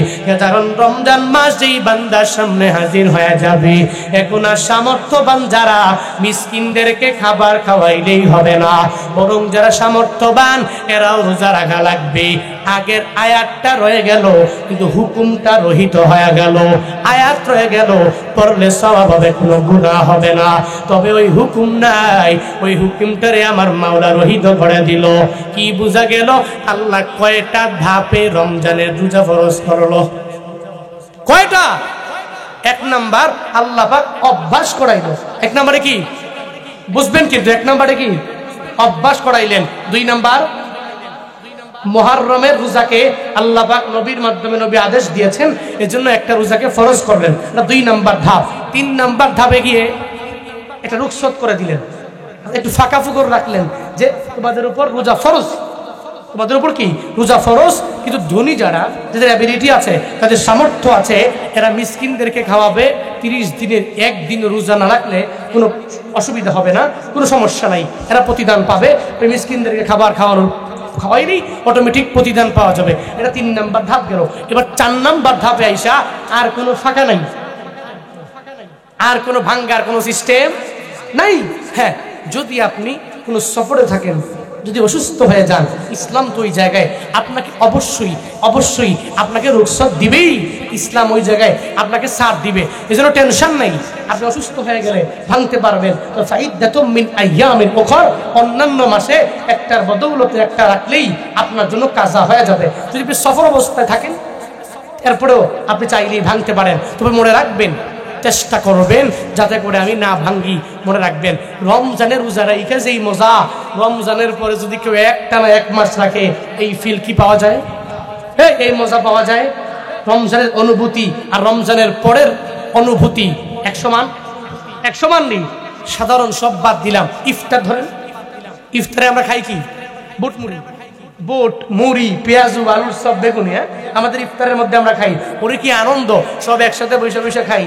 কারণ রমজান মাস যেই বান্দার সামনে হাজির হয়ে যাবে, এখন আর সামর্থ্যবান যারা, মিসকিনদেরকে খাবার খাওয়াইলেই হবে না, বরং যারা সামর্থ্যবান এরাও রোজা রাখা লাগবে। আগের আয়াতটা রয়ে গেল, কিন্তু হুকুমটা রহিত হয়ে গেল। আয়াত রয়ে গেল, পড়লে সওয়াব হবে, কোনো গুনাহ হবে না। তবে ওই হুকুম নাই, ওই হুকুমটারে আমার মাওলা রহিত করে দিল। কি বুঝা গেল? আল্লাহ কয়টা ধাপে রমজানের রোজা ফরজ করলো? কয়টা? 1 নাম্বার, আল্লাহ পাক অভ্যাস করাইলো। 1 নম্বরে কি বুঝবেন? কিন্তু 1 নম্বরে কি অভ্যাস করাইলেন। 2 নাম্বার, মুহররমের রোজাকে আল্লাহ পাক নবীর মাধ্যমে নবী আদেশ দিয়েছেন, এজন্য একটা রোজাকে ফরজ করলেন, না 2 নাম্বার ধাপ। 3 নাম্বার ধাপে গিয়ে এটা রুখসত করে দিলেন, একটু ফাঁকা ফুকর রাখলেন যে তোমাদের উপর রোজা ফরজ। তোমাদের উপর কি রোজা ফরজ। কিন্তু ধনী যারা, যাদের অ্যাবিলিটি আছে, তাদের সামর্থ্য আছে, এরা মিসকিনদেরকে খাওয়াবে। 30 দিনের একদিন রোজা না রাখলে কোনো অসুবিধা হবে না, কোনো সমস্যা নাই, এরা প্রতিদান পাবে। ওই মিসকিনদেরকে খাওয়াইলেই অটোমেটিক প্রতিদান পাওয়া যাবে। এটা 3 নাম্বার ধাপ গেল। এবার 4 নাম্বার ধাপে আইসা আর কোনো ফাঁকা নাই, আর কোনো ভাঙ্গার কোনো সিস্টেম নাই। হ্যাঁ, যদি আপনি কোনো সফরে থাকেন, যদি অসুস্থ হয়ে যান, ইসলাম তো ওই জায়গায় আপনাকে অবশ্যই আপনাকে রুখসত দিবেই। ইসলাম ওই জায়গায় আপনাকে ছাড় দিবে, এজন্য টেনশন নাই। আপনি অসুস্থ হয়ে গেলে ভাঙতে পারবেন। তো ফাইদাতুম মিন আইয়ামিন উখর, অন্যান্য মাসে একটার বদৌলতে একটা রাখলেই আপনার জন্য কাজা হয়ে যাবে। যদি আপনি সফর অবস্থায় থাকেন, এরপরেও আপনি চাইলেই ভাঙতে পারেন। তবে মনে রাখবেন, চেষ্টা করবেন যাতে করে আমি না ভাঙ্গি। মনে রাখবেন, রমজানের রোজা রাখা যেই মজা, রমজানের পরে যদি কেউ একটানা 1 মাস রাখে, এই ফিল কি পাওয়া যায়? এই মজা পাওয়া যায়। রমজানের অনুভূতি আর রমজানের পরের অনুভূতি এক সমান নেই। সাধারণ সব বাদ দিলাম, ইফতার ধরেন, ইফতারে আমরা খাই কি? বুট মুড়ি পেঁয়াজু আলুর সব বেগুনি। আমাদের ইফতারের মধ্যে আমরা খাই, ওরে কি আনন্দ, সব একসাথে বসে বসে খাই।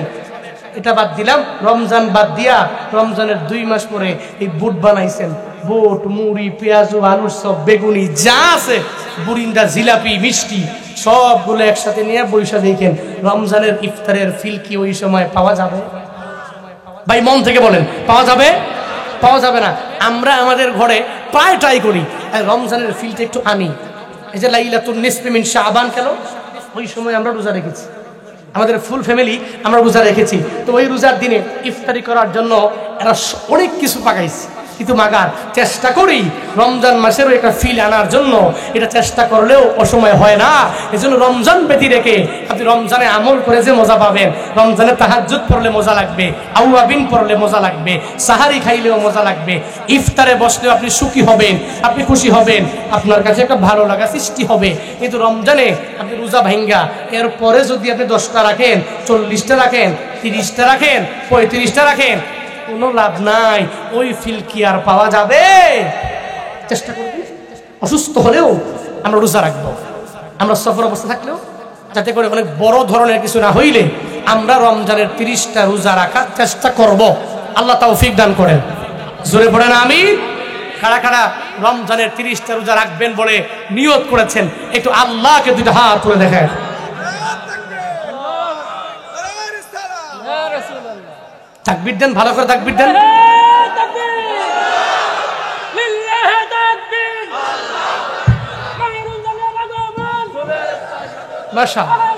এটা বাদ দিলাম, রমজান বাদ দিয়া রমজানের 2 মাস পরে এই বুট বানাইছেন, বুট মুড়ি পেঁয়াজু আলুর সব বেগুনি যা আছে, বুরিন্দা জিলাপি মিষ্টি সবগুলো একসাথে নিয়ে বৈশা দেখেন, রমজানের ইফতারের ফিল কি ওই সময় পাওয়া যাবে? ভাই মন থেকে বলেন, পাওয়া যাবে? পাওয়া যাবে না। আমরা আমাদের ঘরে প্রায় ট্রাই করি রমজানের ফিলটা একটু আনি। এই যে লাইলাতুন নিসফি মিন শাবান, কেন? ওই সময় আমরা রোজা রেখেছি, আমাদের ফুল ফ্যামিলি আমরা রোজা রেখেছি। তো ওই রোজার দিনে ইফতারি করার জন্য এরা অনেক কিছু পাকাইছে। কিন্তু মাগার চেষ্টা করি রমজান মাসেরও একটা ফিল আনার জন্য, এটা চেষ্টা করলেও অসময় হয় না। এজন্য রমজান ব্যতী রেখে আপনি রমজানে আমল করে যে মজা পাবেন, রমজানে তাহাজ্জুদ পড়লে মজা লাগবে, আউয়াবিন পড়লে মজা লাগবে, সাহারি খাইলেও মজা লাগবে, ইফতারে বসলেও আপনি সুখী হবেন, আপনি খুশি হবেন, আপনার কাছে একটা ভালো লাগা সৃষ্টি হবে। কিন্তু রমজানে আপনি রোজা ভাঙ্গা এরপরে যদি আপনি 10টা রাখেন, 40টা রাখেন, 30টা রাখেন, 35টা রাখেন, কোনো লাভ নাই। ওই ফিল কি আর পাওয়া যাবে? চেষ্টা করবেন অসুস্থ হলেও আমরা রোজা রাখবো, আমরা সফর অবস্থা থাকলেও, যাতে করে অনেক বড় ধরনের কিছু না হইলে আমরা রমজানের 30টা রোজা রাখার চেষ্টা করব। আল্লাহ তৌফিক দান করেন। জোরে পড়েন আমিন। কারা কারা রমজানের 30টা রোজা রাখবেন বলে নিয়ত করেছেন, একটু আল্লাহকে 2টা হাত তুলে দেখেন। তাকবীর দেন, ভালো করে তাকবীর দেন। মাশাআল্লাহ।